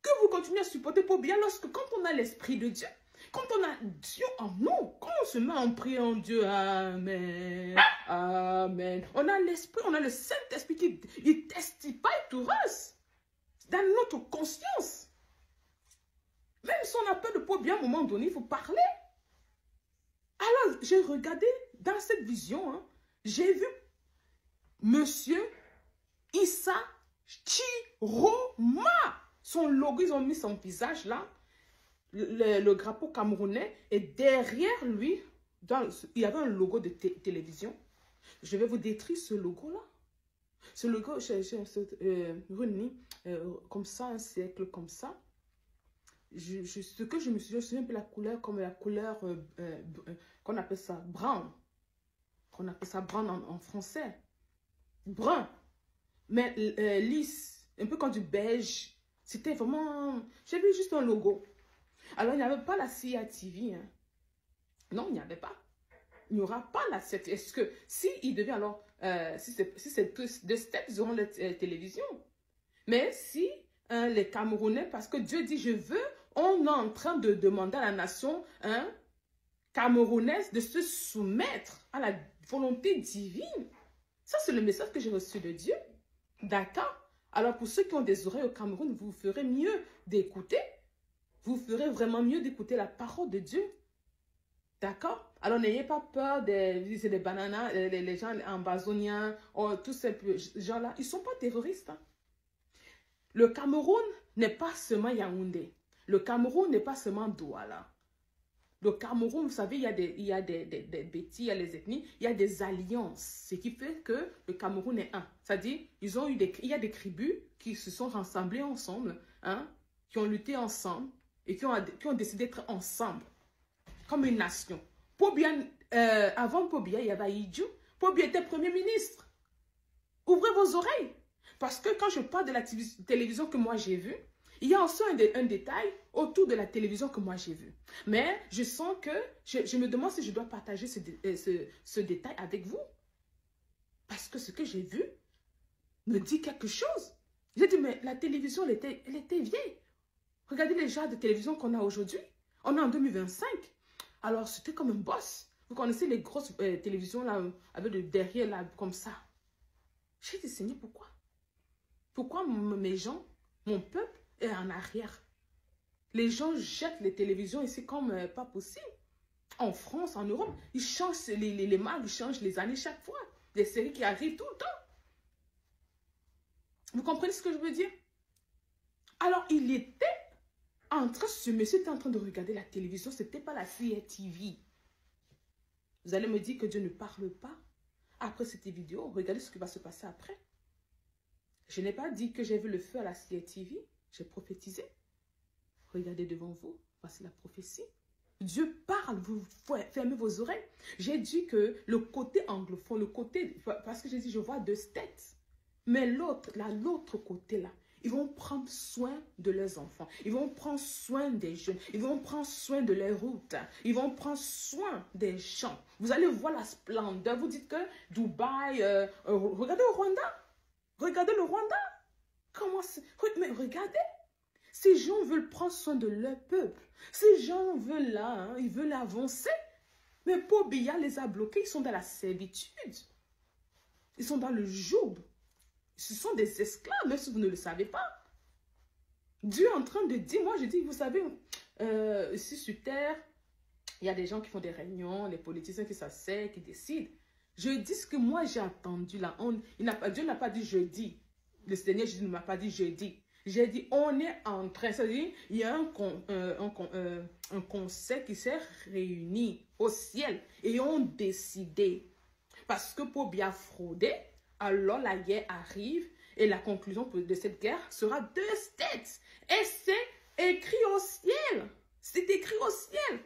que vous continuez à supporter pour bien lorsque quand on a l'Esprit de Dieu, quand on a Dieu en nous, quand on se met en prière en Dieu, Amen, Amen. On a l'Esprit, on a le Saint-Esprit qui testifie to us dans notre conscience. Même si on a peur de pas bien à un moment donné, il faut parler. Alors, j'ai regardé dans cette vision, hein, j'ai vu Monsieur Issa Chioma. Son logo, ils ont mis son visage là, le drapeau camerounais, et derrière lui, il y avait un logo de télévision. Je vais vous détruire ce logo-là. Ce logo, réuni comme ça, un siècle comme ça. Ce que je me souviens un peu la couleur, comme la couleur qu'on appelle ça brown. Qu'on appelle ça brown en français. Brun. Mais lisse. Un peu comme du beige. C'était vraiment... J'ai vu juste un logo. Alors, il n'y avait pas la CIA TV. Hein. Non, il n'y avait pas. Il n'y aura pas la CIA TV. Est-ce que si il devait alors... si c'est de steps, ils auront la télévision. Mais si les Camerounais, parce que Dieu dit, je veux... On est en train de demander à la nation camerounaise de se soumettre à la volonté divine. Ça, c'est le message que j'ai reçu de Dieu. D'accord? Alors, pour ceux qui ont des oreilles au Cameroun, vous ferez mieux d'écouter. Vous ferez vraiment mieux d'écouter la parole de Dieu. D'accord? Alors, n'ayez pas peur des bananas, les gens ambazoniens, tous ces gens-là. Ils ne sont pas terroristes. Hein. Le Cameroun n'est pas seulement Yaoundé. Le Cameroun n'est pas seulement Douala. Le Cameroun, vous savez, il y a des bêtis, il y a les ethnies, il y a des alliances. Ce qui fait que le Cameroun est un. C'est-à-dire, il y a des tribus qui se sont rassemblées ensemble, hein, qui ont lutté ensemble et qui ont décidé d'être ensemble, comme une nation. Avant Pobia, il y avait Idjou. Pobia était Premier ministre. Ouvrez vos oreilles. Parce que quand je parle de la télévision que moi j'ai vue, il y a aussi un détail autour de la télévision que moi j'ai vu. Mais je sens que, je me demande si je dois partager ce détail avec vous. Parce que ce que j'ai vu me dit quelque chose. J'ai dit, mais la télévision, elle était vieille. Regardez les genres de télévision qu'on a aujourd'hui. On est en 2025. Alors, c'était comme un boss. Vous connaissez les grosses télévisions là, avec le derrière là, comme ça. J'ai dit, Seigneur, pourquoi? Pourquoi mes gens, mon peuple, est en arrière? Les gens jettent les télévisions ici comme pas possible. En France, en Europe, ils changent les marques, ils changent les années chaque fois. Des séries qui arrivent tout le temps. Vous comprenez ce que je veux dire? Alors, ce monsieur était en train de regarder la télévision, ce n'était pas la CRTV. Vous allez me dire que Dieu ne parle pas après cette vidéo. Regardez ce qui va se passer après. Je n'ai pas dit que j'ai vu le feu à la CRTV. J'ai prophétisé. Regardez devant vous. Voici la prophétie. Dieu parle. Vous fermez vos oreilles. J'ai dit que le côté anglophone, parce que j'ai dit, je vois 2 têtes. Mais l'autre côté là, ils vont prendre soin de leurs enfants. Ils vont prendre soin des jeunes. Ils vont prendre soin de leurs routes. Ils vont prendre soin des champs. Vous allez voir la splendeur. Vous dites que Dubaï, regardez au Rwanda. Regardez le Rwanda. Mais regardez. Ces gens veulent prendre soin de leur peuple. Ces gens veulent là, hein, ils veulent avancer. Mais Pobia les a bloqués. Ils sont dans la servitude. Ils sont dans le joug. Ce sont des esclaves, même si vous ne le savez pas. Dieu est en train de dire, moi je dis, vous savez, ici sur terre, Il y a des gens qui font des réunions, les politiciens qui s'asseyent, qui décident. Je dis ce que moi j'ai entendu là. Dieu n'a pas dit jeudi. Le Seigneur Jésus ne m'a pas dit jeudi. J'ai dit on est en train. C'est-à-dire il y a un conseil qui s'est réuni au ciel et ont décidé. Parce que pour bien frauder, alors la guerre arrive et la conclusion de cette guerre sera 2 states. Et c'est écrit au ciel. C'est écrit au ciel.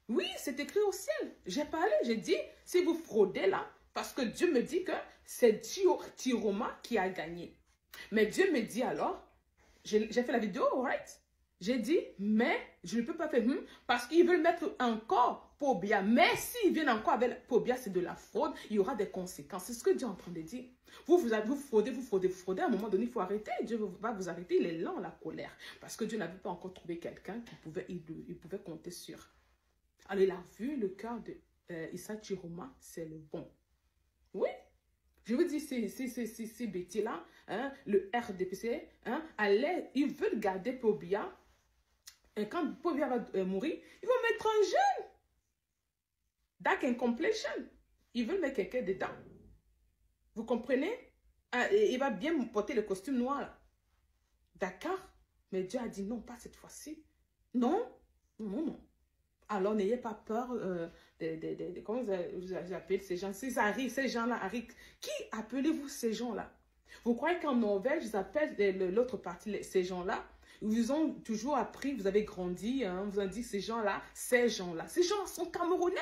Oui, c'est écrit au ciel. J'ai parlé, j'ai dit, si vous fraudez là, parce que Dieu me dit que c'est Tiroma qui a gagné. Mais Dieu me dit alors, j'ai fait la vidéo, right? J'ai dit, mais je ne peux pas faire parce qu'ils veulent mettre encore Pobia. Mais s'ils viennent encore avec Pobia, c'est de la fraude, il y aura des conséquences. C'est ce que Dieu est en train de dire. Vous fraudez, à un moment donné, il faut arrêter. Dieu va vous arrêter, il est lent, la colère. Parce que Dieu n'avait pas encore trouvé quelqu'un qui pouvait compter sur. Alors, il a vu le cœur de Issa Chiroma, c'est le bon. Oui. Je vous dis, ces bêtis-là, hein, le RDPC, hein, ils veulent garder Pobia. Et quand Pobia va mourir, ils vont mettre un jeune. Dark Incompletion. Ils veulent mettre quelqu'un dedans. Vous comprenez? Ah, il va bien porter le costume noir. D'accord? Mais Dieu a dit non, pas cette fois-ci. Non, non, non, non. Alors, n'ayez pas peur comment vous appelez ces gens? Ces gens-là arrivent. Qui appelez-vous ces gens-là? Vous croyez qu'en Norvège, ils appellent l'autre partie, ces gens-là? Ils vous ont toujours appris, vous avez grandi, hein, vous ont dit ces gens-là. Ces gens-là sont Camerounais.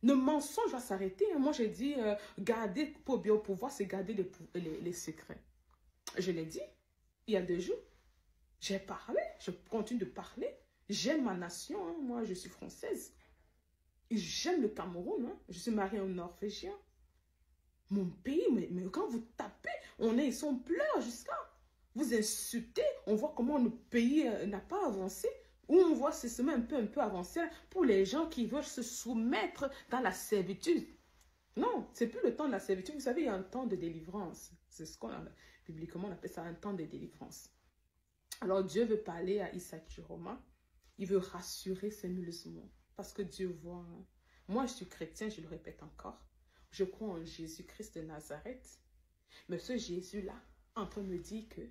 Le mensonge va s'arrêter. Moi, j'ai dit, garder pour bien au pouvoir, c'est garder les secrets. Je l'ai dit il y a 2 jours. J'ai parlé, je continue de parler. J'aime ma nation, hein. Moi je suis française. J'aime le Cameroun, hein. Je suis mariée à un Norvégien. Mon pays, mais quand vous tapez, ils sont pleure jusqu'à. Vous insultez, on voit comment le pays n'a pas avancé. Ou on voit c'est un peu avancé pour les gens qui veulent se soumettre dans la servitude. Non, c'est plus le temps de la servitude. Vous savez, il y a un temps de délivrance. C'est ce qu'on publiquement on appelle ça un temps de délivrance. Alors Dieu veut parler à Issa Chiroma. Il veut rassurer ses musulmans. Parce que Dieu voit. Hein. Moi, je suis chrétien, je le répète encore. Je crois en Jésus-Christ de Nazareth. Mais ce Jésus-là, en train de me dire que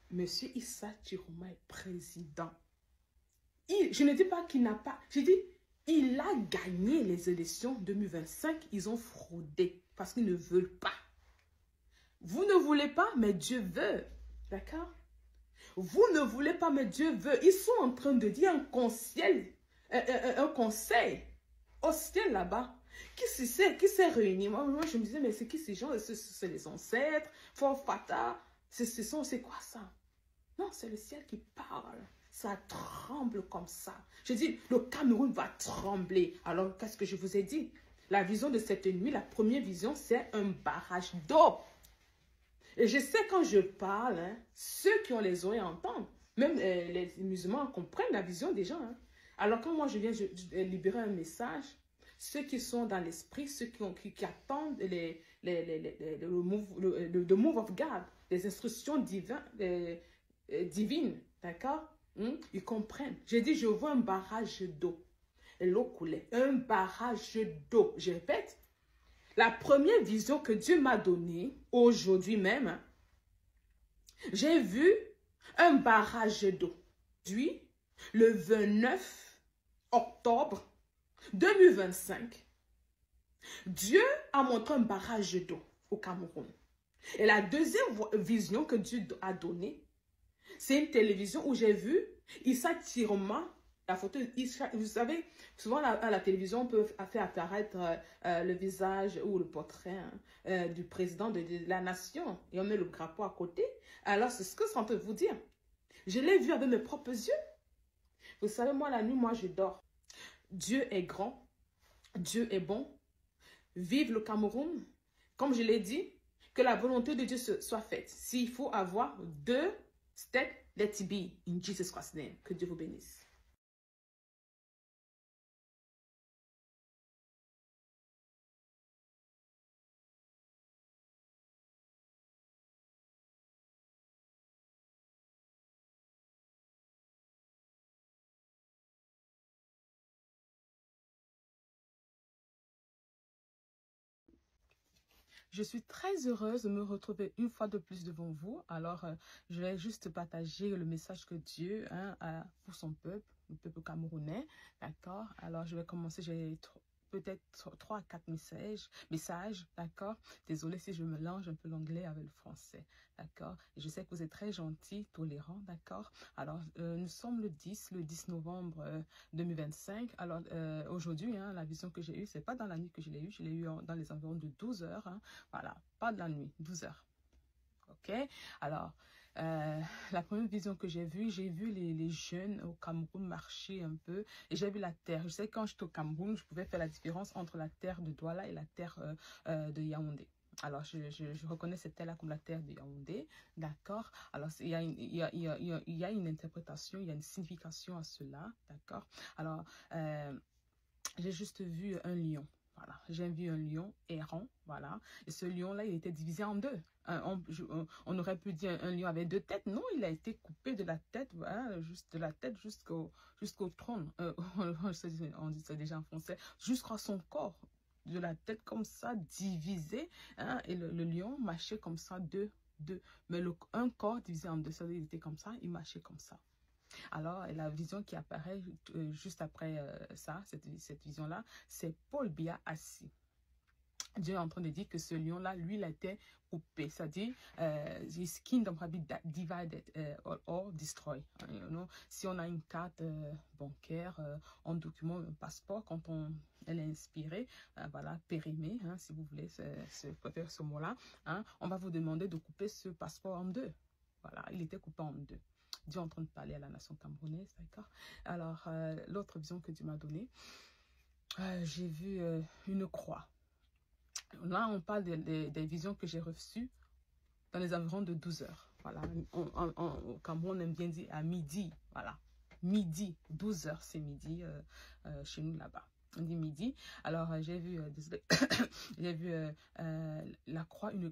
Monsieur Issa Chiroma est président. Je ne dis pas qu'il n'a pas. Je dis, il a gagné les élections 2025. Ils ont fraudé parce qu'ils ne veulent pas. Vous ne voulez pas, mais Dieu veut. D'accord? Vous ne voulez pas, mais Dieu veut. Ils sont en train de dire un conseil au ciel là-bas. Qui s'est réuni? Moi, je me disais, mais c'est qui ces gens? C'est les ancêtres, Fort Fata. C'est quoi ça? Non, c'est le ciel qui parle. Ça tremble comme ça. Je dis, le Cameroun va trembler. Alors, qu'est-ce que je vous ai dit? La vision de cette nuit, la première vision, c'est un barrage d'eau. Et je sais quand je parle, hein, ceux qui ont les oreilles entendent. Même les musulmans comprennent la vision des gens. Hein. Alors quand moi je viens libérer un message, ceux qui sont dans l'esprit, ceux qui attendent le move of God, les instructions divines, d'accord? Ils comprennent. J'ai dit, je vois un barrage d'eau. Et l'eau coulait. Un barrage d'eau. Je répète. La première vision que Dieu m'a donnée, aujourd'hui même, j'ai vu un barrage d'eau. Puis, le 29 octobre 2025, Dieu a montré un barrage d'eau au Cameroun. Et la deuxième vision que Dieu a donnée, c'est une télévision où j'ai vu Issa Chiroma. La photo, vous savez, souvent à la télévision, on peut faire apparaître le visage ou le portrait du président de la nation. Et on met le drapeau à côté. Alors, c'est ce que je suis en train de vous dire. Je l'ai vu avec mes propres yeux. Vous savez, moi, la nuit, moi, je dors. Dieu est grand. Dieu est bon. Vive le Cameroun. Comme je l'ai dit, que la volonté de Dieu soit faite. S'il faut avoir 2 steps, let it be in Jesus Christ's name. Que Dieu vous bénisse. Je suis très heureuse de me retrouver une fois de plus devant vous. Alors, je vais juste partager le message que Dieu a pour son peuple, le peuple camerounais. D'accord? Alors, je vais commencer. J'ai peut-être 3 à 4 messages, d'accord? Désolée si je mélange un peu l'anglais avec le français, d'accord? Je sais que vous êtes très gentils, tolérants, d'accord? Alors, nous sommes le 10 novembre 2025. Alors, aujourd'hui, la vision que j'ai eue, c'est pas dans la nuit que je l'ai eue dans les environs de 12 heures, voilà, pas de la nuit, 12 heures, ok? Alors, la première vision que j'ai vu les jeunes au Cameroun marcher un peu et j'ai vu la terre. Je sais que quand j'étais au Cameroun, je pouvais faire la différence entre la terre de Douala et la terre de Yaoundé. Alors, je reconnais cette terre-là comme la terre de Yaoundé, d'accord? Alors, il y a une interprétation, il y a une signification à cela, d'accord? Alors, j'ai juste vu un lion. Voilà, j'ai vu un lion errant, voilà. Et ce lion-là, il était divisé en deux. On aurait pu dire un lion avec 2 têtes. Non, il a été coupé de la tête, voilà, juste de la tête jusqu'au trône. On dit ça déjà en français, jusqu'à son corps. De la tête comme ça, divisé. Et le lion marchait comme ça, mais un corps divisé en deux, ça il était comme ça, il marchait comme ça. Alors, la vision qui apparaît juste après ça, cette vision-là, c'est Paul Biya assis. Dieu est en train de dire que ce lion-là, lui, il a été coupé. C'est-à-dire, his kingdom has been divided or destroyed. You know? Si on a une carte bancaire, un document, un passeport, quand elle est inspirée, voilà, périmée, si vous voulez préfère ce mot-là, on va vous demander de couper ce passeport en deux. Voilà, il était coupé en deux. Dieu est en train de parler à la nation camerounaise, d'accord? Alors, l'autre vision que Dieu m'a donnée, j'ai vu une croix. Là, on parle des visions que j'ai reçues dans les environs de 12 heures. Voilà, au Cameroun, on aime bien dire à midi, voilà. Midi, 12 heures, c'est midi chez nous là-bas. On dit midi. Alors, j'ai vu, désolé, j'ai vu la croix, une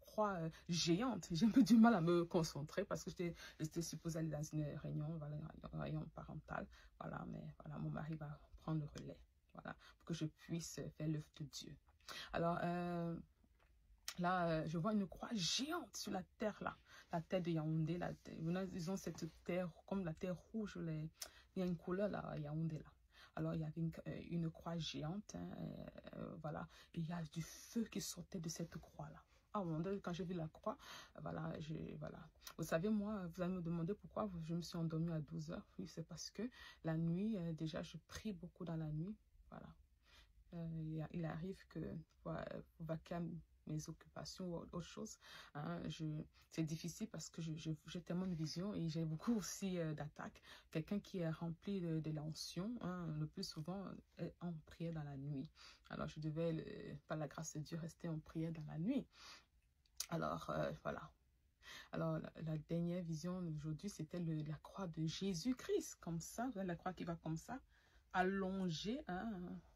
croix géante. J'ai un peu du mal à me concentrer parce que j'étais supposée aller dans une réunion, voilà, une réunion parentale. Voilà, mais voilà, mon mari va prendre le relais, voilà, pour que je puisse faire l'œuvre de Dieu. Alors, là, je vois une croix géante sur la terre, là. La terre de Yaoundé. Ils ont cette terre, comme la terre rouge. Il y a une couleur, là, à Yaoundé, là. Alors, il y avait une croix géante, voilà. Et il y a du feu qui sortait de cette croix-là. Ah, quand j'ai vu la croix, voilà, voilà. Vous savez, moi, vous allez me demander pourquoi je me suis endormie à 12 heures. Oui, c'est parce que la nuit, déjà, je prie beaucoup dans la nuit. Voilà. Il arrive que pour vaquer mes occupations ou autre chose, c'est difficile parce que j'ai tellement de vision et j'ai beaucoup aussi d'attaques. Quelqu'un qui est rempli de l'onction, le plus souvent est en prière dans la nuit. Alors je devais, par la grâce de Dieu, rester en prière dans la nuit. Alors voilà. Alors la dernière vision d'aujourd'hui, c'était la croix de Jésus-Christ, comme ça, la croix qui va comme ça, allongé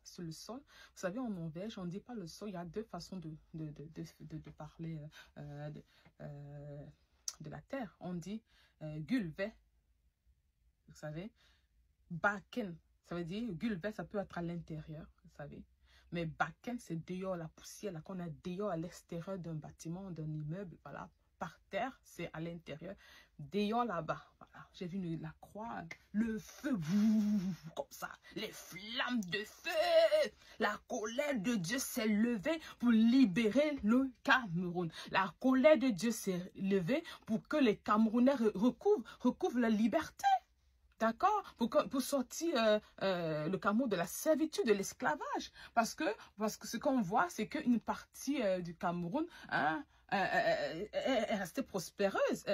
sur le sol. Vous savez, en Norvège, on ne dit pas le sol. Il y a 2 façons de parler de la terre. On dit gulve, vous savez. Bakken, ça veut dire gulve, ça peut être à l'intérieur, vous savez. Mais bakken, c'est dehors, la poussière, là, qu'on a dehors à l'extérieur d'un bâtiment, d'un immeuble, voilà. Par terre, c'est à l'intérieur. Dehors là-bas, voilà. J'ai vu la croix, le feu, comme ça, les flammes de feu. La colère de Dieu s'est levée pour libérer le Cameroun. La colère de Dieu s'est levée pour que les Camerounais recouvrent la liberté. D'accord? Pour sortir le Cameroun de la servitude, de l'esclavage. Parce que ce qu'on voit, c'est qu'une partie du Cameroun est restée prospéreuse.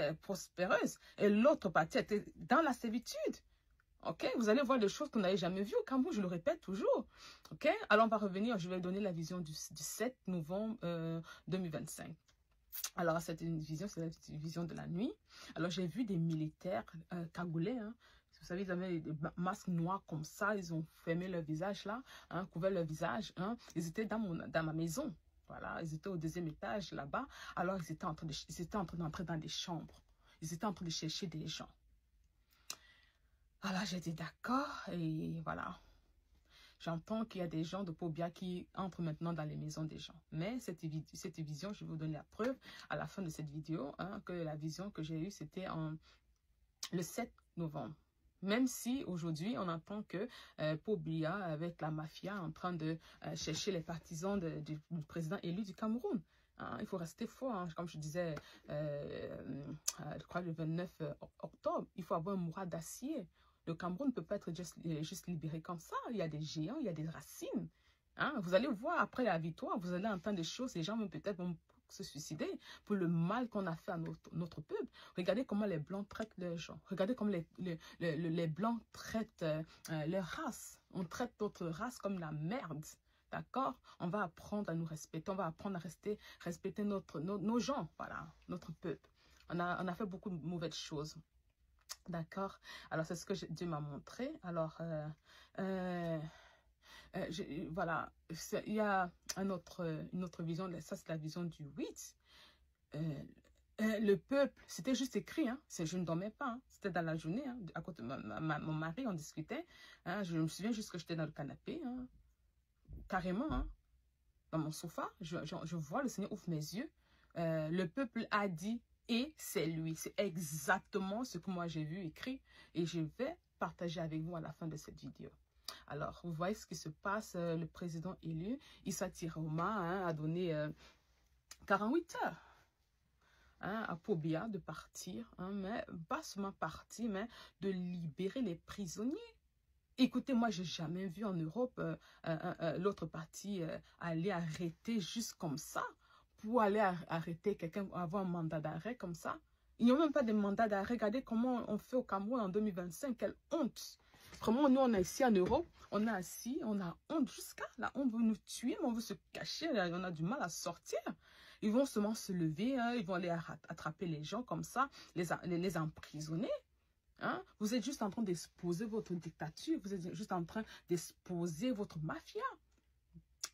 Et l'autre partie était dans la servitude. Ok? Vous allez voir des choses que vous n'avez jamais vues au Cameroun, je le répète toujours. Ok? Alors, on va revenir, je vais donner la vision du 7 novembre 2025. Alors, c'est une vision, c'est la vision de la nuit. Alors, j'ai vu des militaires cagoulés, vous savez, ils avaient des masques noirs comme ça, ils ont fermé leur visage là, couvert leur visage. Ils étaient dans ma maison, voilà, ils étaient au 2e étage là-bas. Alors, ils étaient en train d'entrer dans des chambres. Ils étaient en train de chercher des gens. Alors, j'ai dit d'accord, et voilà. J'entends qu'il y a des gens de Pobia qui entrent maintenant dans les maisons des gens. Mais cette vision, je vais vous donner la preuve à la fin de cette vidéo, hein, que la vision que j'ai eue, c'était le 7 novembre. Même si aujourd'hui, on entend que Pobia, avec la mafia, en train de chercher les partisans du président élu du Cameroun. Hein, il faut rester fort, hein. Comme je disais, je crois le 29 octobre, il faut avoir un moral d'acier. Le Cameroun ne peut pas être juste libéré comme ça. Il y a des géants, il y a des racines. Hein, vous allez voir après la victoire, vous allez entendre des choses, les gens peut-être vont se suicider pour le mal qu'on a fait à notre peuple. Regardez comment les Blancs traitent leurs gens. Regardez comment les Blancs traitent leur race. On traite notre race comme la merde. D'accord? On va apprendre à nous respecter. On va apprendre à respecter nos gens. Voilà, notre peuple. On a fait beaucoup de mauvaises choses. D'accord? Alors, c'est ce que Dieu m'a montré. Alors, voilà, il y a une autre vision, ça c'est la vision du 8. Le peuple, c'était juste écrit, hein, je ne dormais pas, hein, c'était dans la journée, hein, à côté de mon mari, on discutait, hein, je me souviens juste que j'étais dans le canapé, hein, carrément, hein, dans mon sofa, je vois le Seigneur ouvre mes yeux, le peuple a dit, et c'est lui, c'est exactement ce que moi j'ai vu écrit, et je vais partager avec vous à la fin de cette vidéo. Alors, vous voyez ce qui se passe, le président élu, Issa Tiroma, hein, a donné 48 heures hein, à Pobia de partir, hein, mais pas seulement partir, mais de libérer les prisonniers. Écoutez, moi, j'ai jamais vu en Europe l'autre partie aller arrêter juste comme ça, pour aller arrêter quelqu'un, avoir un mandat d'arrêt comme ça. Il n'y a même pas de mandat d'arrêt. Regardez comment on fait au Cameroun en 2025, quelle honte! Vraiment, nous, on est ici en Europe, on est assis, on a honte jusqu'à là, on veut nous tuer, mais on veut se cacher, on a du mal à sortir. Ils vont seulement se lever, hein, ils vont aller attraper les gens comme ça, les emprisonner. Hein? Vous êtes juste en train d'exposer votre dictature, vous êtes juste en train d'exposer votre mafia.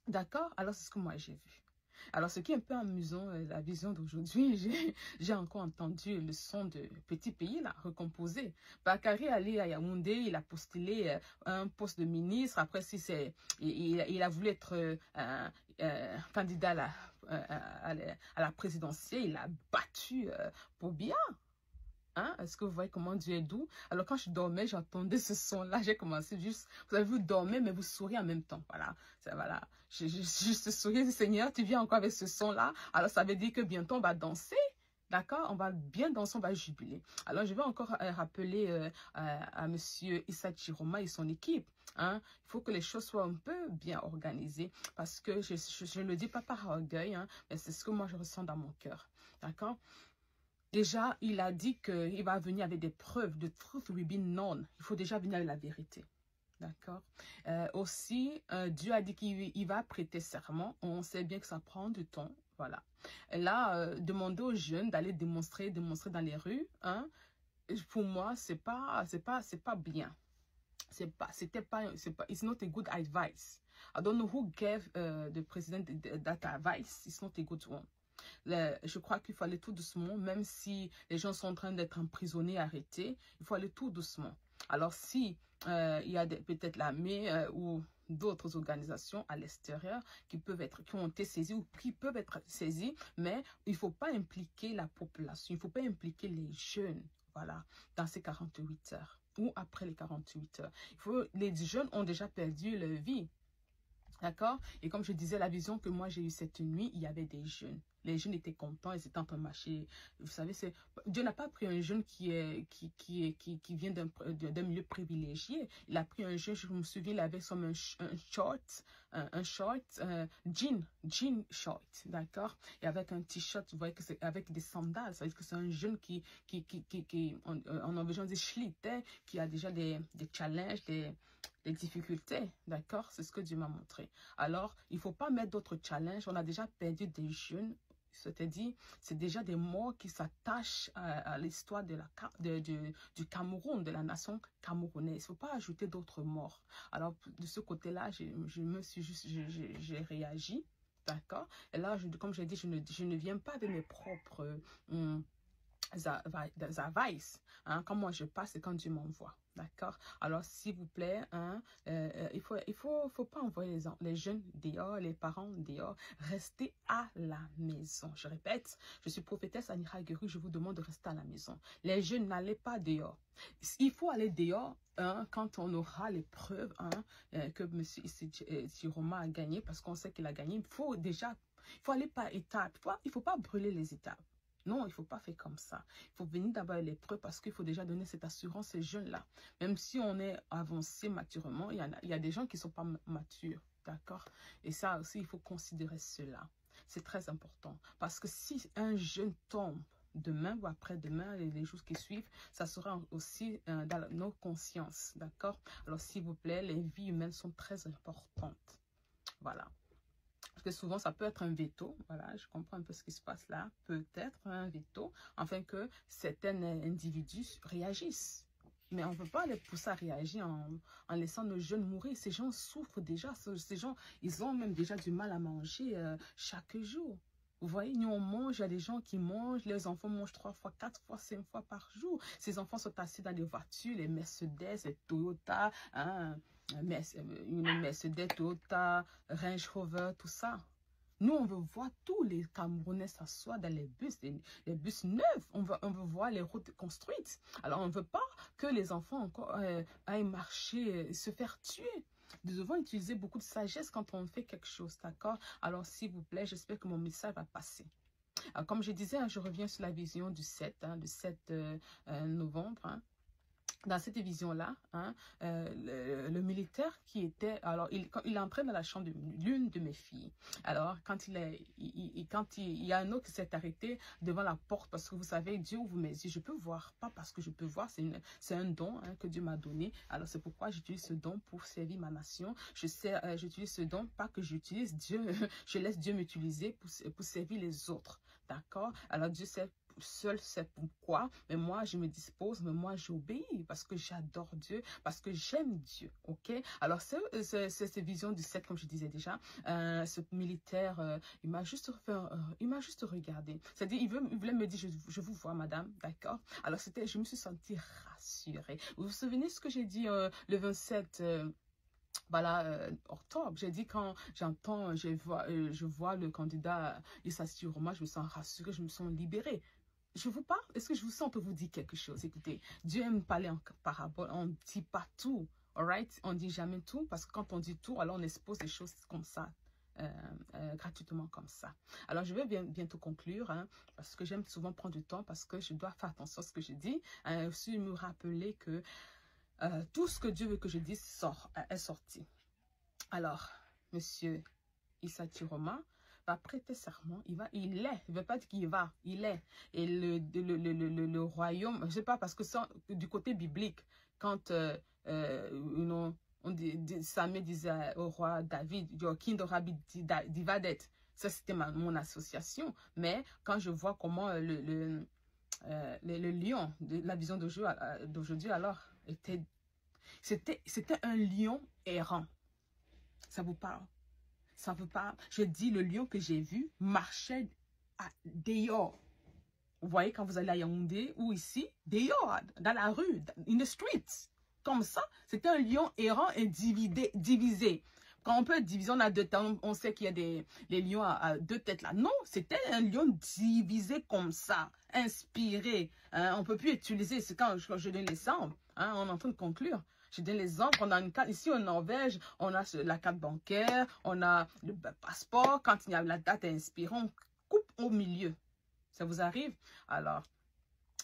D'accord? Alors, c'est ce que moi j'ai vu. Alors, ce qui est un peu amusant, la vision d'aujourd'hui, j'ai encore entendu le son de petit pays, là, recomposé. Bakary allé à Yaoundé, il a postulé un poste de ministre. Après, si il a voulu être candidat à la présidentielle, il a battu Pobia. Hein? Est-ce que vous voyez comment Dieu est doux? Alors, quand je dormais, j'entendais ce son-là. J'ai commencé juste... Vous avez vu, dormir, mais vous souriez en même temps. Voilà. Voilà. Je juste souriais. Seigneur, tu viens encore avec ce son-là. Alors, ça veut dire que bientôt, on va danser. D'accord? On va bien danser, on va jubiler. Alors, je vais encore rappeler à monsieur Issa Tiroma et son équipe. Hein? Il faut que les choses soient un peu bien organisées. Parce que je ne le dis pas par orgueil, hein, mais c'est ce que moi, je ressens dans mon cœur. D'accord? Déjà, il a dit qu'il va venir avec des preuves. The truth will be known. Il faut déjà venir avec la vérité. D'accord? Aussi, Dieu a dit qu'il va prêter serment. On sait bien que ça prend du temps. Voilà. Et là, demander aux jeunes d'aller démontrer dans les rues, hein, pour moi, c'est pas bien. It's not a good advice. I don't know who gave the president that advice. It's not a good one. Je crois qu'il faut aller tout doucement, même si les gens sont en train d'être emprisonnés, arrêtés, il faut aller tout doucement. Alors si il y a peut-être l'armée ou d'autres organisations à l'extérieur qui ont été saisies ou qui peuvent être saisies, mais il ne faut pas impliquer la population, il ne faut pas impliquer les jeunes, voilà, dans ces 48 heures ou après les 48 heures. Les jeunes ont déjà perdu leur vie. D'accord? Et comme je disais, la vision que moi j'ai eue cette nuit, il y avait des jeunes. Les jeunes étaient contents, ils étaient en train de marcher. Vous savez, Dieu n'a pas pris un jeune qui vient d'un milieu privilégié. Il a pris un jeune, je me souviens, il avait comme un short jean short, d'accord? Et avec un t-shirt, vous voyez que c'est avec des sandales. Ça veut dire que c'est un jeune qui en Norvégien, on dit schlitt, qui a déjà des challenges, des difficultés, d'accord? C'est ce que Dieu m'a montré. Alors, il ne faut pas mettre d'autres challenges. On a déjà perdu des jeunes. C'est-à-dire, c'est déjà des morts qui s'attachent à l'histoire du Cameroun, de la nation camerounaise. Il ne faut pas ajouter d'autres morts. Alors, de ce côté-là, j'ai réagi, d'accord? Et là, comme j'ai dit, je ne viens pas de mes propres advice, hein, quand moi je passe et quand Dieu m'envoie. D'accord? Alors, s'il vous plaît, hein, il faut pas envoyer les jeunes dehors, les parents dehors. Restez à la maison. Je répète, je suis prophétesse Anira Guéru, je vous demande de rester à la maison. Les jeunes, n'allez pas dehors. Il faut aller dehors hein, quand on aura les preuves hein, que M. Chiroma a gagné, parce qu'on sait qu'il a gagné. Il faut aller par étapes. Il ne faut pas brûler les étapes. Non, il ne faut pas faire comme ça. Il faut venir d'abord les preuves parce qu'il faut déjà donner cette assurance à ces jeunes-là. Même si on est avancé maturement, il y a des gens qui ne sont pas matures. D'accord? Et ça aussi, il faut considérer cela. C'est très important. Parce que si un jeune tombe demain ou après-demain, les jours qui suivent, ça sera aussi dans nos consciences. D'accord? Alors, s'il vous plaît, les vies humaines sont très importantes. Voilà. Parce que souvent, ça peut être un veto. Voilà, je comprends un peu ce qui se passe là. Peut-être un veto, afin que certains individus réagissent. Mais on ne peut pas les pousser à réagir en laissant nos jeunes mourir. Ces gens souffrent déjà. Ces gens, ils ont même déjà du mal à manger chaque jour. Vous voyez, nous on mange, il y a des gens qui mangent, les enfants mangent 3 fois, 4 fois, 5 fois par jour. Ces enfants sont assis dans des voitures, les Mercedes, les Toyota, hein, une Mercedes, Toyota, Range Rover, tout ça. Nous, on veut voir tous les Camerounais s'asseoir dans les bus neufs. On veut voir les routes construites. Alors, on ne veut pas que les enfants encore aillent marcher, se faire tuer. Nous devons utiliser beaucoup de sagesse quand on fait quelque chose, d'accord? Alors, s'il vous plaît, j'espère que mon message va passer. Alors, comme je disais, hein, je reviens sur la vision du 7 novembre. Hein. Dans cette vision-là, hein, le militaire qui était... Alors, il entrait dans la chambre de l'une de mes filles. Alors, quand il y a un autre qui s'est arrêté devant la porte, parce que vous savez, Dieu ouvre mes yeux, je peux voir. Pas parce que je peux voir, c'est un don hein, que Dieu m'a donné. Alors, c'est pourquoi j'utilise ce don pour servir ma nation. J'utilise ce don, pas que j'utilise Dieu, je laisse Dieu m'utiliser pour servir les autres. D'accord? Alors, Dieu sait seul c'est pourquoi, mais moi je me dispose, mais moi j'obéis parce que j'adore Dieu, parce que j'aime Dieu, ok? Alors c'est cette vision du 7 comme je disais déjà, ce militaire, il m'a juste regardé, c'est-à-dire il voulait me dire je vous vois madame, d'accord? Alors je me suis sentie rassurée. Vous vous souvenez ce que j'ai dit le 27 voilà, octobre, j'ai dit quand j'entends, je vois le candidat Issa Chiroma, je me sens rassurée, je me sens libérée. Je vous parle, est-ce que je vous sens, on peut vous dire quelque chose? Écoutez, Dieu aime parler en parabole, on ne dit pas tout, alright? On ne dit jamais tout, parce que quand on dit tout, alors on expose des choses comme ça, gratuitement comme ça. Alors, je vais bientôt conclure, hein, parce que j'aime souvent prendre du temps, parce que je dois faire attention à ce que je dis, aussi me rappeler que tout ce que Dieu veut que je dise est sorti. Alors, monsieur Issa Chiroma va prêter serment, il ne veut pas dire qu'il va, il est. Et le royaume, je ne sais pas, parce que du côté biblique, quand Samuel disait au roi David, your kingdom will be divided, ça c'était mon association, mais quand je vois comment le lion, la vision d'aujourd'hui alors, c'était un lion errant. Ça vous parle? Ça vous parle? Je dis, le lion que j'ai vu marchait dehors. Vous voyez, quand vous allez à Yaoundé ou ici, dehors, dans la rue, in the streets. Comme ça, c'était un lion errant et divisé. Quand on peut diviser, on a deux têtes. On sait qu'il y a les lions à deux têtes là. Non, c'était un lion divisé comme ça, inspiré. Hein, on ne peut plus utiliser, c'est quand je donne l'exemple. Hein, on est en train de conclure. Je donne l'exemple, on a une carte, ici en Norvège, on a la carte bancaire, on a le passeport, quand il y a la date inspirée, on coupe au milieu. Ça vous arrive? Alors,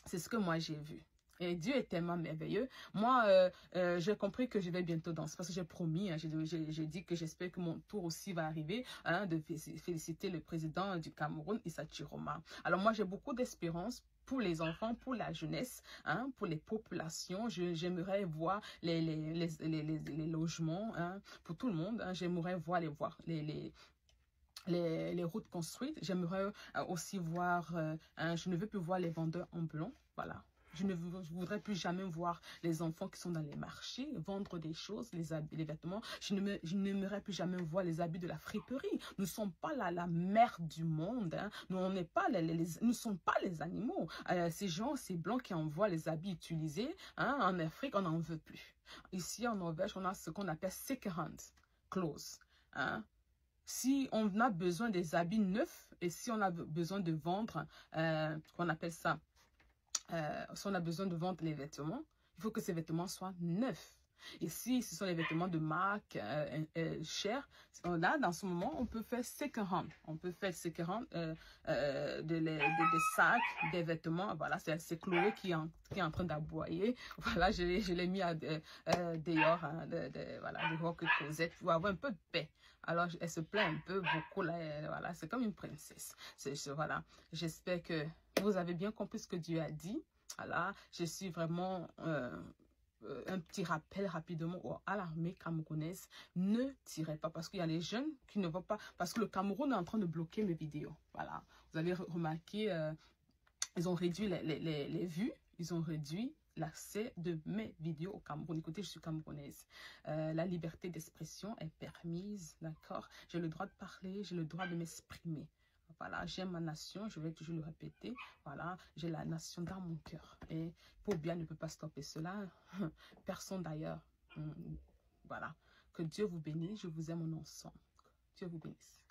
c'est ce que moi j'ai vu. Et Dieu est tellement merveilleux. Moi, j'ai compris que je vais bientôt danser parce que j'ai promis, hein, j'ai dit que j'espère que mon tour aussi va arriver hein, de féliciter le président du Cameroun, Issa Chiroma. Alors moi, j'ai beaucoup d'espérance pour les enfants, pour la jeunesse, hein, pour les populations. J'aimerais voir les logements hein, pour tout le monde. Hein, j'aimerais voir les routes construites. J'aimerais aussi voir, je ne veux plus voir les vendeurs ambulants. Voilà. Je ne voudrais plus jamais voir les enfants qui sont dans les marchés vendre des choses, les habits, les vêtements. Je n'aimerais plus jamais voir les habits de la friperie. Nous ne sommes pas la mère du monde. Hein. Nous ne sommes pas les animaux. Ces gens, ces blancs qui envoient les habits utilisés, hein, en Afrique, on n'en veut plus. Ici, en Norvège, on a ce qu'on appelle second-hand clothes. Hein. Si on a besoin des habits neufs et si on a besoin de vendre, qu'on appelle ça, si on a besoin de vendre les vêtements, il faut que ces vêtements soient neufs. Et si ce sont les vêtements de marque chers, là, dans ce moment, on peut faire second-hand. On peut faire second-hand des sacs, des vêtements. Voilà, c'est Chloé qui est en train d'aboyer. Voilà, je l'ai mis dehors, hein, voilà, dehors que Cosette pour avoir un peu de paix. Alors, elle se plaint un peu beaucoup, là, voilà, c'est comme une princesse. Voilà, j'espère que vous avez bien compris ce que Dieu a dit. Voilà, je suis vraiment... un petit rappel rapidement à l'armée camerounaise, ne tirez pas parce qu'il y a les jeunes qui ne vont pas, parce que le Cameroun est en train de bloquer mes vidéos. Voilà, vous avez remarqué, ils ont réduit les vues, ils ont réduit l'accès de mes vidéos au Cameroun. Écoutez, je suis camerounaise. La liberté d'expression est permise, d'accord? J'ai le droit de parler, j'ai le droit de m'exprimer. Voilà, j'aime ma nation, je vais toujours le répéter. Voilà, j'ai la nation dans mon cœur. Et pour bien ne peut pas stopper cela. Personne d'ailleurs. Voilà. Que Dieu vous bénisse. Je vous aime en ensemble. Dieu vous bénisse.